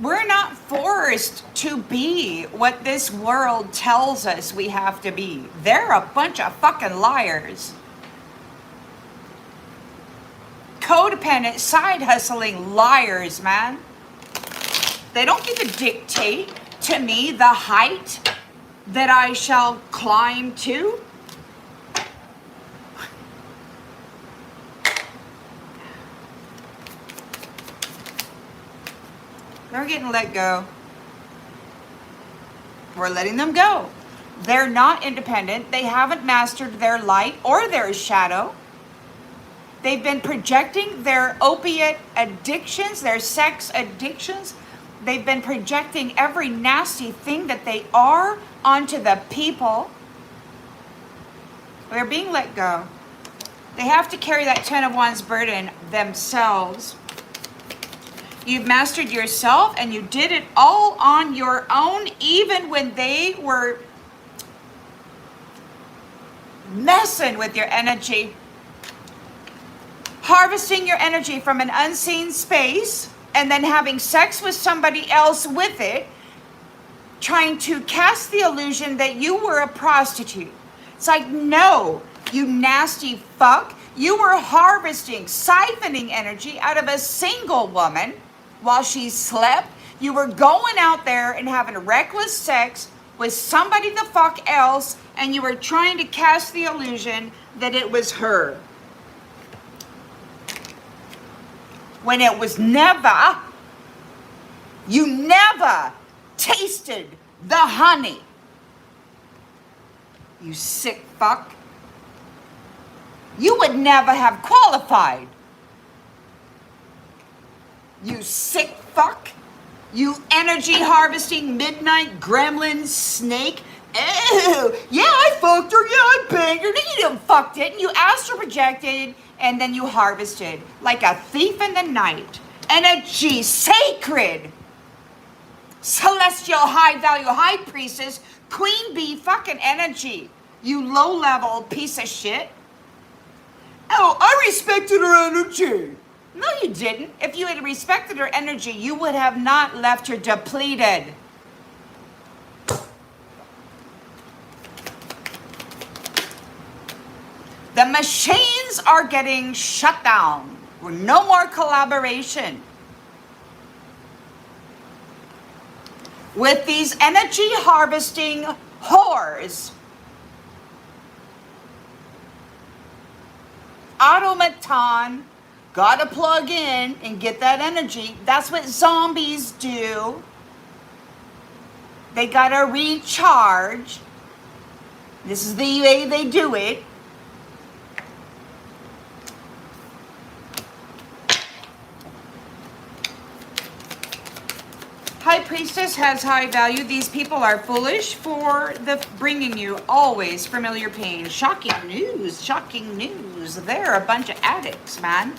We're not forced to be what this world tells us we have to be. They're a bunch of fucking liars. Codependent, side hustling liars, man. They don't get to dictate to me the height that I shall climb to. They're getting let go. We're letting them go. They're not independent. They haven't mastered their light or their shadow. They've been projecting their opiate addictions, their sex addictions. They've been projecting every nasty thing that they are onto the people. They're being let go. They have to carry that 10 of Wands burden themselves. You've mastered yourself and you did it all on your own, even when they were messing with your energy. Harvesting your energy from an unseen space and then having sex with somebody else with it, trying to cast the illusion that you were a prostitute. It's like, no, you nasty fuck. You were harvesting, siphoning energy out of a single woman while she slept. You were going out there and having reckless sex with somebody the fuck else, and you were trying to cast the illusion that it was her. When it was never. You never tasted the honey. You sick fuck. You would never have qualified. You sick fuck. You energy harvesting midnight gremlin snake. Ew. Yeah, I fucked her. Yeah, I banged her. No, you didn't fucked it. You astral projected and then you harvested like a thief in the night. Energy sacred. Celestial high value high priestess. Queen bee fucking energy. You low level piece of shit. Oh, I respected her energy. No, you didn't. If you had respected her energy, you would have not left her depleted. The machines are getting shut down. No more collaboration. With these energy harvesting whores. Automaton. Gotta plug in and get that energy. That's what zombies do. They gotta recharge. This is the way they do it. High Priestess has high value. These people are foolish for the bringing you always familiar pain. Shocking news, shocking news. They're a bunch of addicts, man.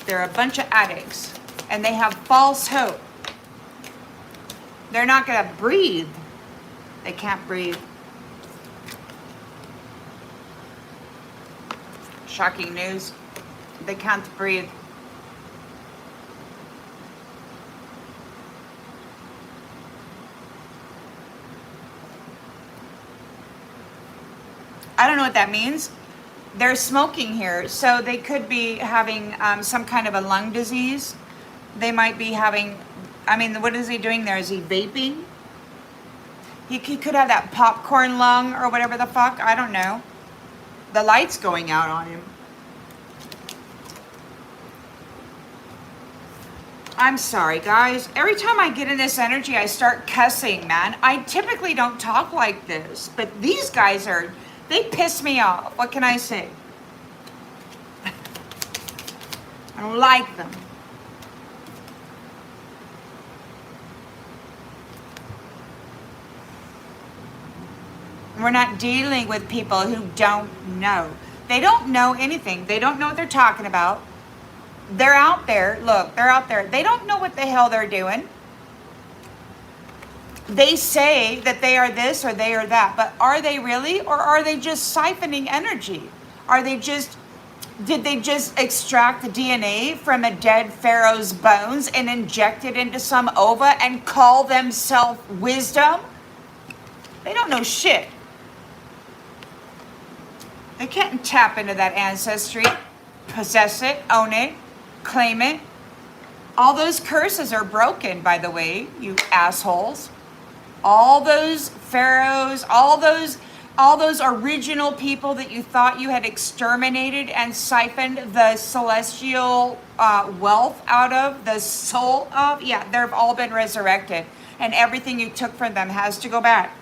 They're a bunch of addicts. And they have false hope. They're not gonna breathe. They can't breathe. Shocking news. They can't breathe. I don't know what that means. They're smoking here, so they could be having some kind of a lung disease. They might be having, I mean, what is he doing there? Is he vaping? He could have that popcorn lung or whatever the fuck. I don't know. The light's going out on him. I'm sorry, guys. Every time I get in this energy, I start cussing, man. I typically don't talk like this, but these guys are... They piss me off. What can I say? I don't like them. We're not dealing with people who don't know. They don't know anything. They don't know what they're talking about. They're out there. Look, they're out there. They don't know what the hell they're doing. They say that they are this or they are that, but are they really? Or are they just siphoning energy? Did they just extract the DNA from a dead pharaoh's bones and inject it into some ova and call themselves wisdom? They don't know shit. They can't tap into that ancestry, possess it, own it, claim it. All those curses are broken, by the way, you assholes. All those pharaohs, all those original people that you thought you had exterminated and siphoned the celestial wealth out of, the soul of, yeah, they've all been resurrected. And everything you took from them has to go back.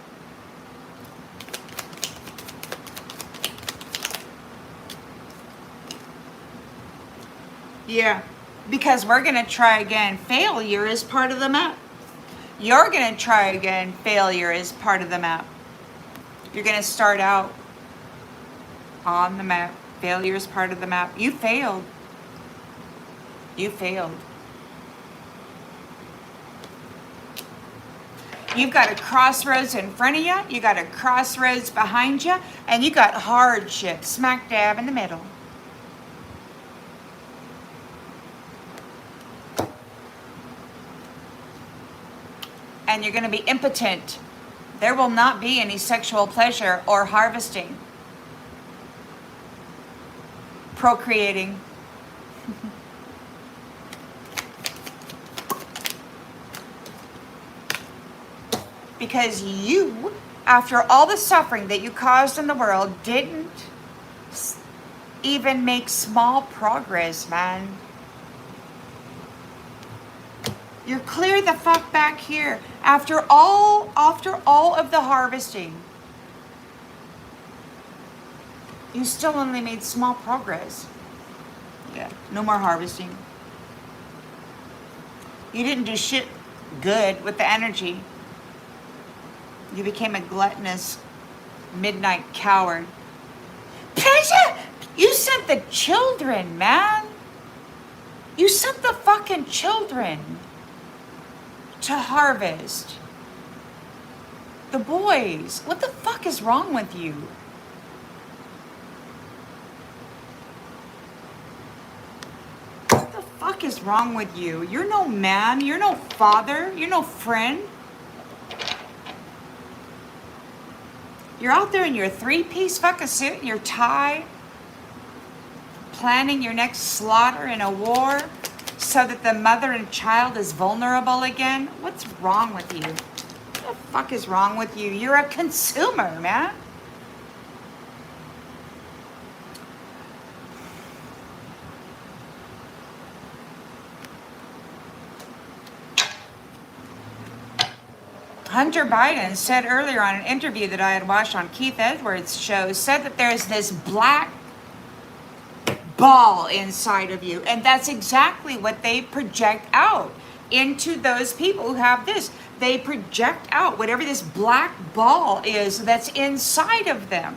Yeah, because we're going to try again. Failure is part of the map. You're going to try again. Failure is part of the map. You're going to start out on the map. Failure is part of the map. You failed. You failed. You've got a crossroads in front of you. You got a crossroads behind you. And you got hardship smack dab in the middle. And you're going to be impotent. There will not be any sexual pleasure or harvesting, procreating. Because you, after all the suffering that you caused in the world, didn't even make small progress, man. You're clear the fuck back here. After all of the harvesting, you still only made small progress. Yeah, no more harvesting. You didn't do shit good with the energy. You became a gluttonous midnight coward. Pleasure! You sent the children, man. You sent the fucking children to harvest. The boys. What the fuck is wrong with you? What the fuck is wrong with you? You're no man. You're no father. You're no friend. You're out there in your three-piece fucking suit and your tie, planning your next slaughter in a war so that the mother and child is vulnerable again. What's wrong with you? What the fuck is wrong with you? You're a consumer, man. Hunter Biden said earlier on an interview that I had watched on Keith Edwards' show, said that there's this black ball inside of you. And that's exactly what they project out into those people who have this. They project out whatever this black ball is that's inside of them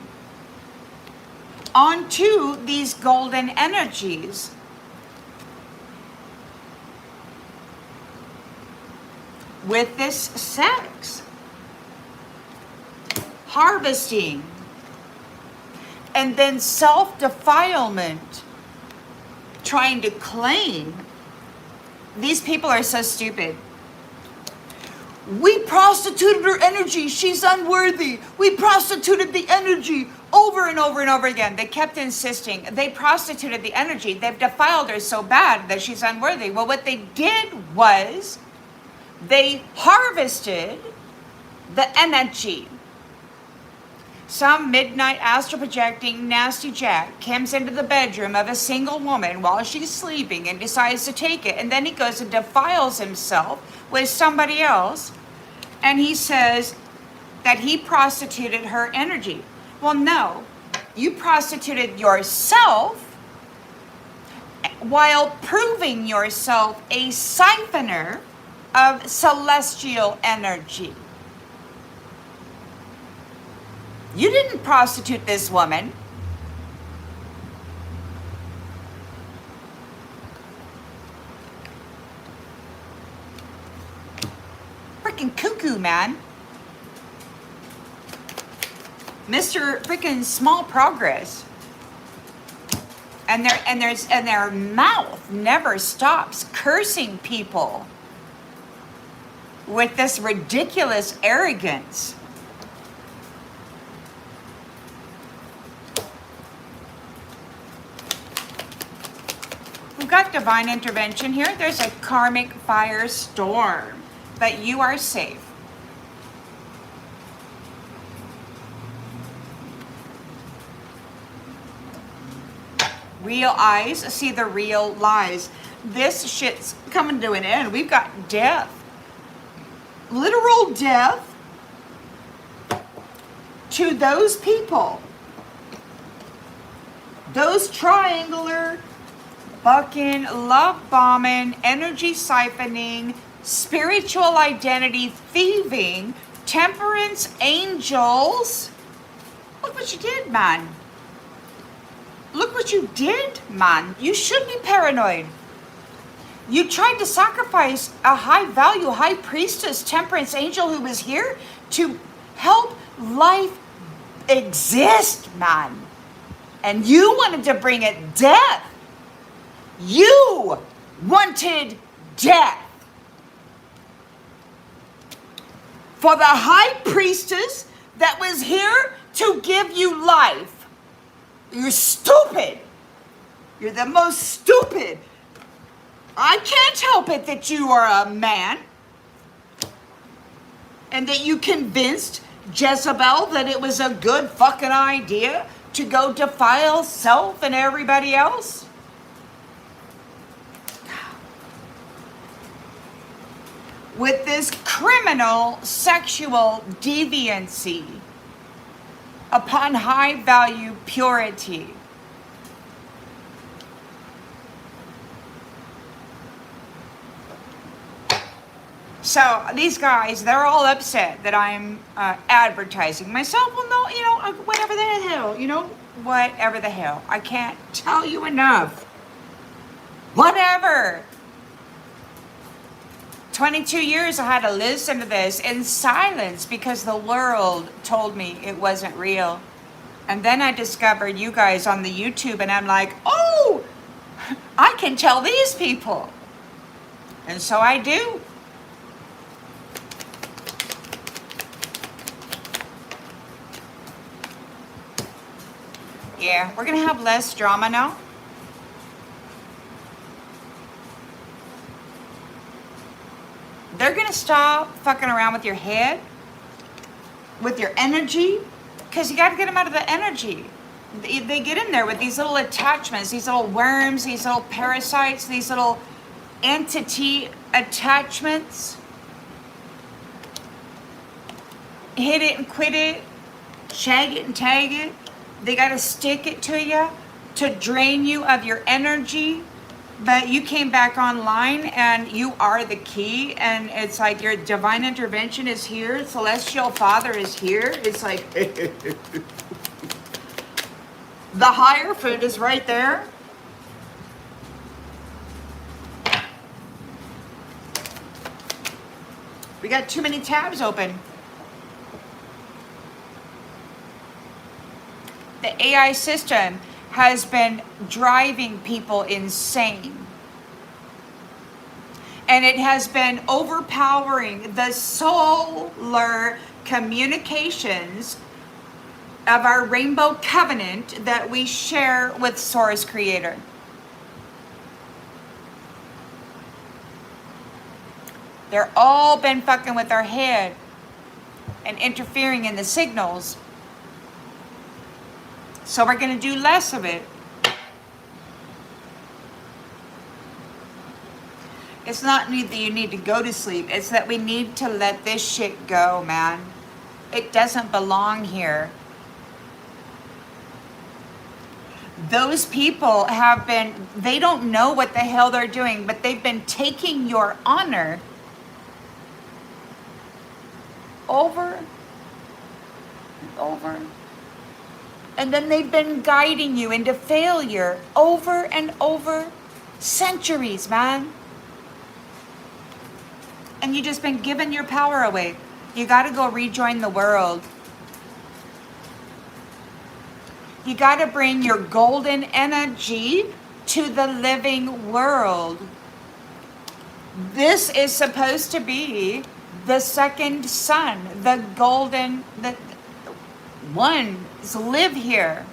onto these golden energies. With this sex, harvesting, and then self-defilement, trying to claim. These people are so stupid. We prostituted her energy. She's unworthy. We prostituted the energy over and over and over again. They kept insisting. They prostituted the energy. They've defiled her so bad that she's unworthy. Well, what they did was they harvested the energy. Some midnight astral projecting nasty jack comes into the bedroom of a single woman while she's sleeping and decides to take it. And then he goes and defiles himself with somebody else. And he says that he prostituted her energy. Well, no. You prostituted yourself while proving yourself a siphoner of celestial energy. You didn't prostitute this woman. man. Mr. Freaking Small Progress. And their mouth never stops cursing people with this ridiculous arrogance. We've got divine intervention here. There's a karmic firestorm, but you are safe. Real eyes see the real lies. This shit's coming to an end. We've got death. Literal death to those people. Those triangular, fucking love bombing, energy siphoning, spiritual identity thieving, temperance angels. Look what you did, man. Look what you did, man. You should be paranoid. You tried to sacrifice a high value, high priestess, temperance angel who was here to help life exist, man. And you wanted to bring it death. You wanted death. For the high priestess that was here to give you life. You're stupid. You're the most stupid. I can't help it that you are a man and that you convinced Jezebel that it was a good fucking idea to go defile self and everybody else. With this criminal sexual deviancy upon high value purity. So these guys, they're all upset that I'm advertising myself. Well, no, whatever the hell, whatever the hell. I can't tell you enough. Whatever. 22 years I had to listen to this in silence because the world told me it wasn't real. And then I discovered you guys on the YouTube and I'm like, oh, I can tell these people. And so I do. Yeah, we're going to have less drama now. They're going to stop fucking around with your head, with your energy, because you got to get them out of the energy. They get in there with these little attachments, these little worms, these little parasites, these little entity attachments. Hit it and quit it, shag it and tag it. They got to stick it to you to drain you of your energy. But you came back online and you are the key, and it's like your divine intervention is here, celestial father is here. It's like the higher food is right there. We got too many tabs open. The AI system has been driving people insane. And it has been overpowering the solar communications of our rainbow covenant that we share with Source Creator. They're all been fucking with our head and interfering in the signals. So we're going to do less of it. It's not that you need to go to sleep. It's that we need to let this shit go, man. It doesn't belong here. Those people they don't know what the hell they're doing, but they've been taking your honor over and over. And then they've been guiding you into failure over and over. Centuries, man. And you just been giving your power away. You got to go rejoin the world. You got to bring your golden energy to the living world. This is supposed to be the second sun, the golden, the ones live here.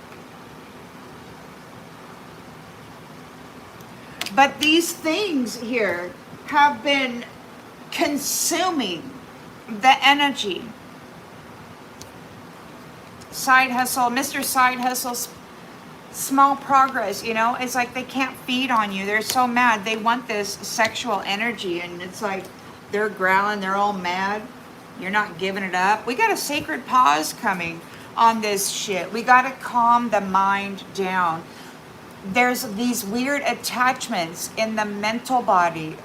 But these things here have been consuming the energy. Side hustle, Mr. Side Hustle's small progress, you know, it's like they can't feed on you. They're so mad. They want this sexual energy, and it's like they're growling, they're all mad. You're not giving it up. We got a sacred pause coming on this shit. We got to calm the mind down. There's these weird attachments in the mental body.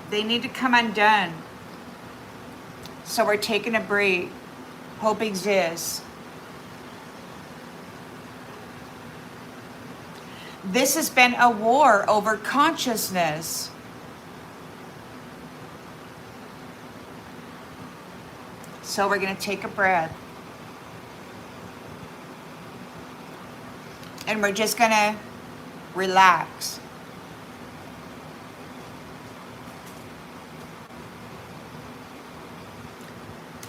They need to come undone. So we're taking a break. Hope exists. This has been a war over consciousness. So we're going to take a breath. And we're just going to relax.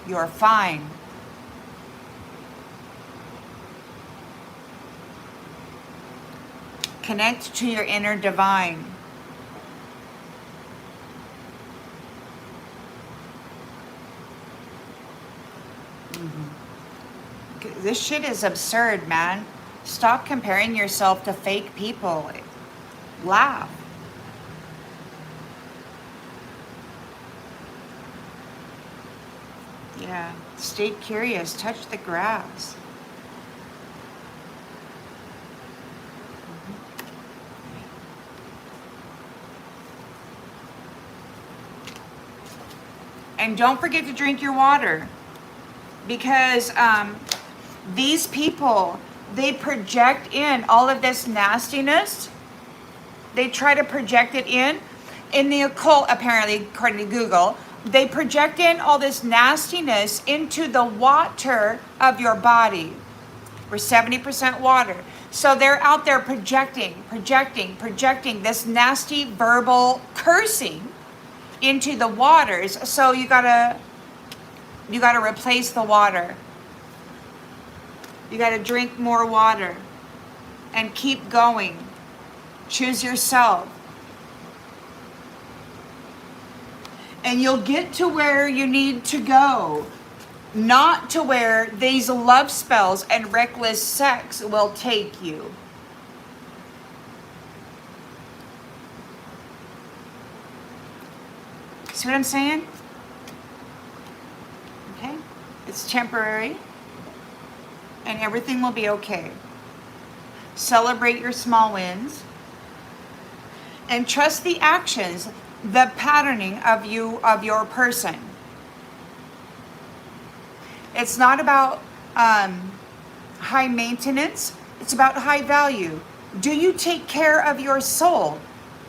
You're fine. Connect to your inner divine. This shit is absurd, man. Stop comparing yourself to fake people. Laugh. Yeah. Stay curious. Touch the grass. And don't forget to drink your water, because these people, they project in all of this nastiness. They try to project it in the occult, apparently, according to Google. They project in all this nastiness into the water of your body. We're 70% water. So they're out there projecting this nasty verbal cursing into the waters. So you gotta replace the water. You gotta drink more water and keep going. Choose yourself. And you'll get to where you need to go, not to where these love spells and reckless sex will take you. See what I'm saying? Okay? It's temporary, and everything will be okay. Celebrate your small wins, and trust the actions, the patterning of your person. It's not about high maintenance. It's about high value. Do you take care of your soul,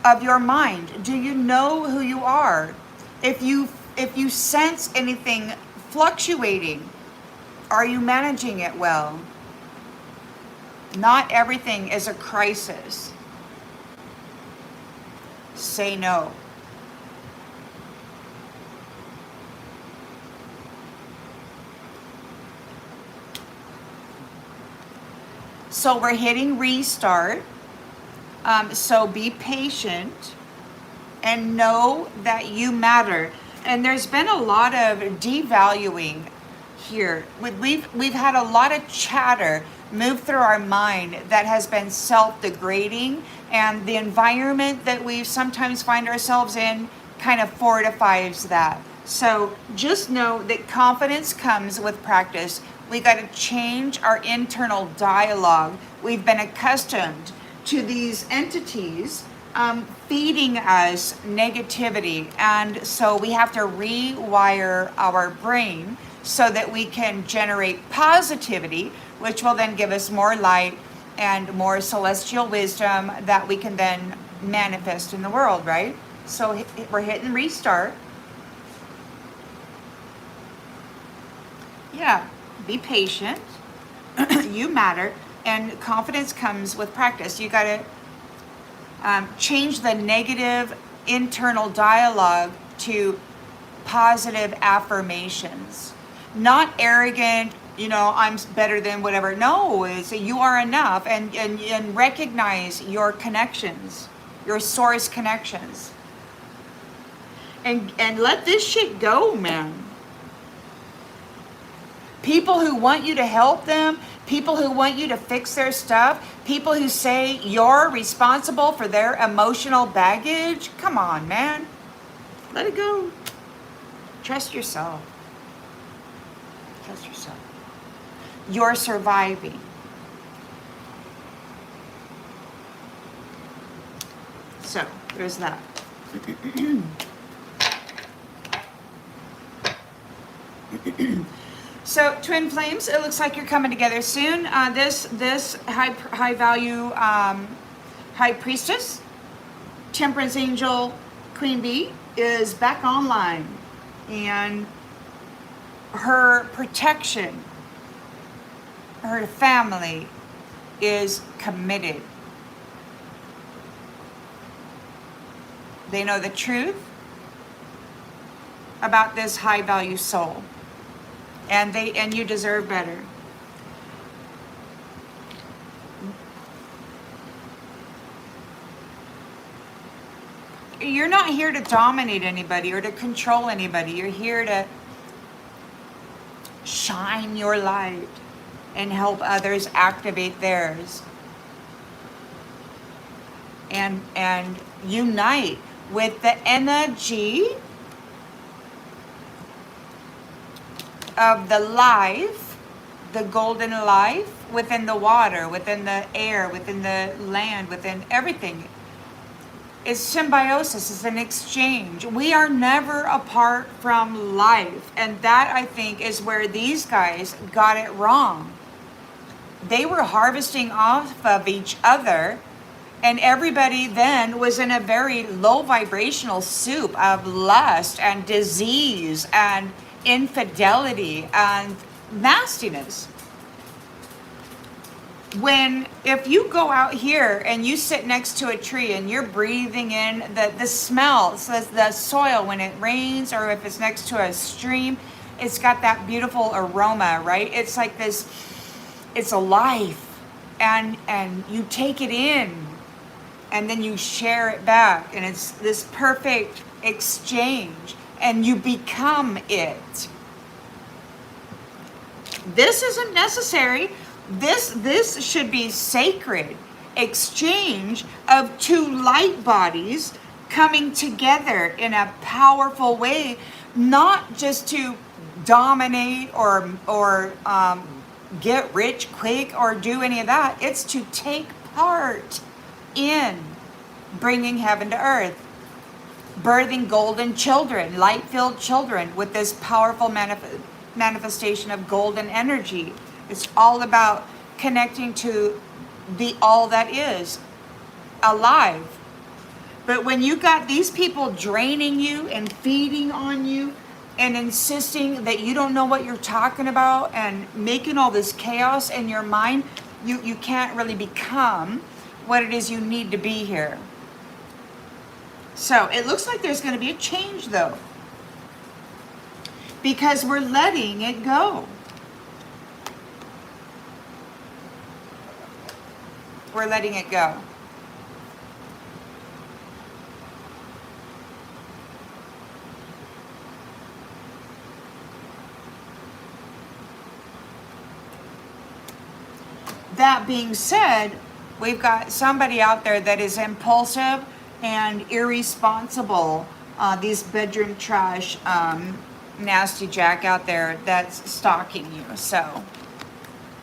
of your mind? Do you know who you are? If you sense anything fluctuating, are you managing it well? Not everything is a crisis. Say no. So we're hitting restart. So be patient and know that you matter. And there's been a lot of devaluing here. We've had a lot of chatter move through our mind that has been self-degrading, and the environment that we sometimes find ourselves in kind of fortifies that. So just know that confidence comes with practice. We got to change our internal dialogue. We've been accustomed to these entities feeding us negativity, and so we have to rewire our brain so that we can generate positivity, which will then give us more light and more celestial wisdom that we can then manifest in the world, right? So we're hitting restart. Yeah, be patient. You matter. And confidence comes with practice. You got to change the negative internal dialogue to positive affirmations. Not arrogant, I'm better than whatever. No, it's you are enough, and recognize your connections, your source connections. And let this shit go, man. People who want you to help them, people who want you to fix their stuff, people who say you're responsible for their emotional baggage. Come on, man. Let it go. Trust yourself. Trust yourself. You're surviving. So, there's that. So, twin flames, it looks like you're coming together soon. This high value high priestess, temperance angel, queen bee, is back online, and her protection, her family is committed. They know the truth about this high value soul. And you deserve better. You're not here to dominate anybody or to control anybody. You're here to shine your light and help others activate theirs. And unite with the energy of the life, the golden life within the water, within the air, within the land, within everything. It's symbiosis, it's an exchange. We are never apart from life. And that, I think, is where these guys got it wrong. They were harvesting off of each other, and everybody then was in a very low vibrational soup of lust and disease and infidelity and nastiness. If you go out here and you sit next to a tree and you're breathing in the smell, so the soil when it rains, or if it's next to a stream, it's got that beautiful aroma, right? It's like this, it's alive, and you take it in and then you share it back, and it's this perfect exchange. And you become it. This isn't necessary. This should be sacred exchange of two light bodies coming together in a powerful way, not just to dominate or get rich quick or do any of that. It's to take part in bringing heaven to earth. Birthing golden children, light-filled children with this powerful manifestation of golden energy. It's all about connecting to the all that is alive. But when you got these people draining you and feeding on you and insisting that you don't know what you're talking about and making all this chaos in your mind, you can't really become what it is you need to be here. So it looks like there's going to be a change, though, because we're letting it go. We're letting it go. That being said, we've got somebody out there that is impulsive and irresponsible. These bedroom trash, nasty Jack out there that's stalking you. So,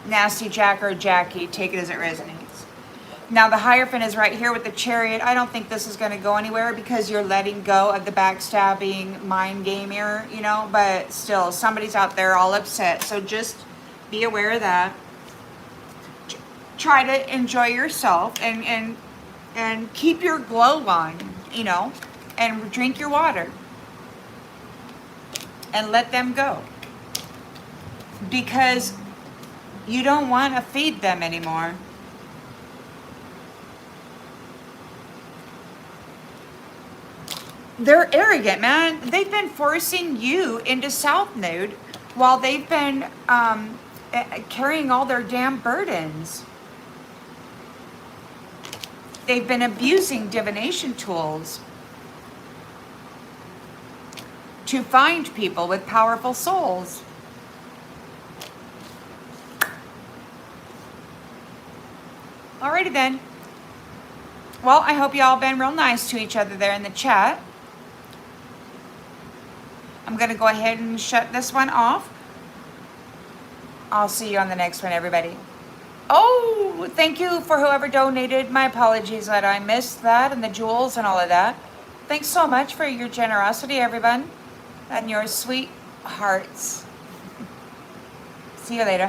nasty Jack or Jackie, take it as it resonates. Now the Hierophant is right here with the Chariot. I don't think this is going to go anywhere because you're letting go of the backstabbing mind game here, but still, somebody's out there all upset. So just be aware of that. Try to enjoy yourself and keep your glow on, and drink your water and let them go, because you don't want to feed them anymore. They're arrogant, man. They've been forcing you into South Node while they've been carrying all their damn burdens. They've been abusing divination tools to find people with powerful souls. Alrighty then. Well, I hope y'all been real nice to each other there in the chat. I'm going to go ahead and shut this one off. I'll see you on the next one, everybody. Oh, thank you for whoever donated. My apologies that I missed that and the jewels and all of that. Thanks so much for your generosity, everyone, and your sweet hearts. See you later.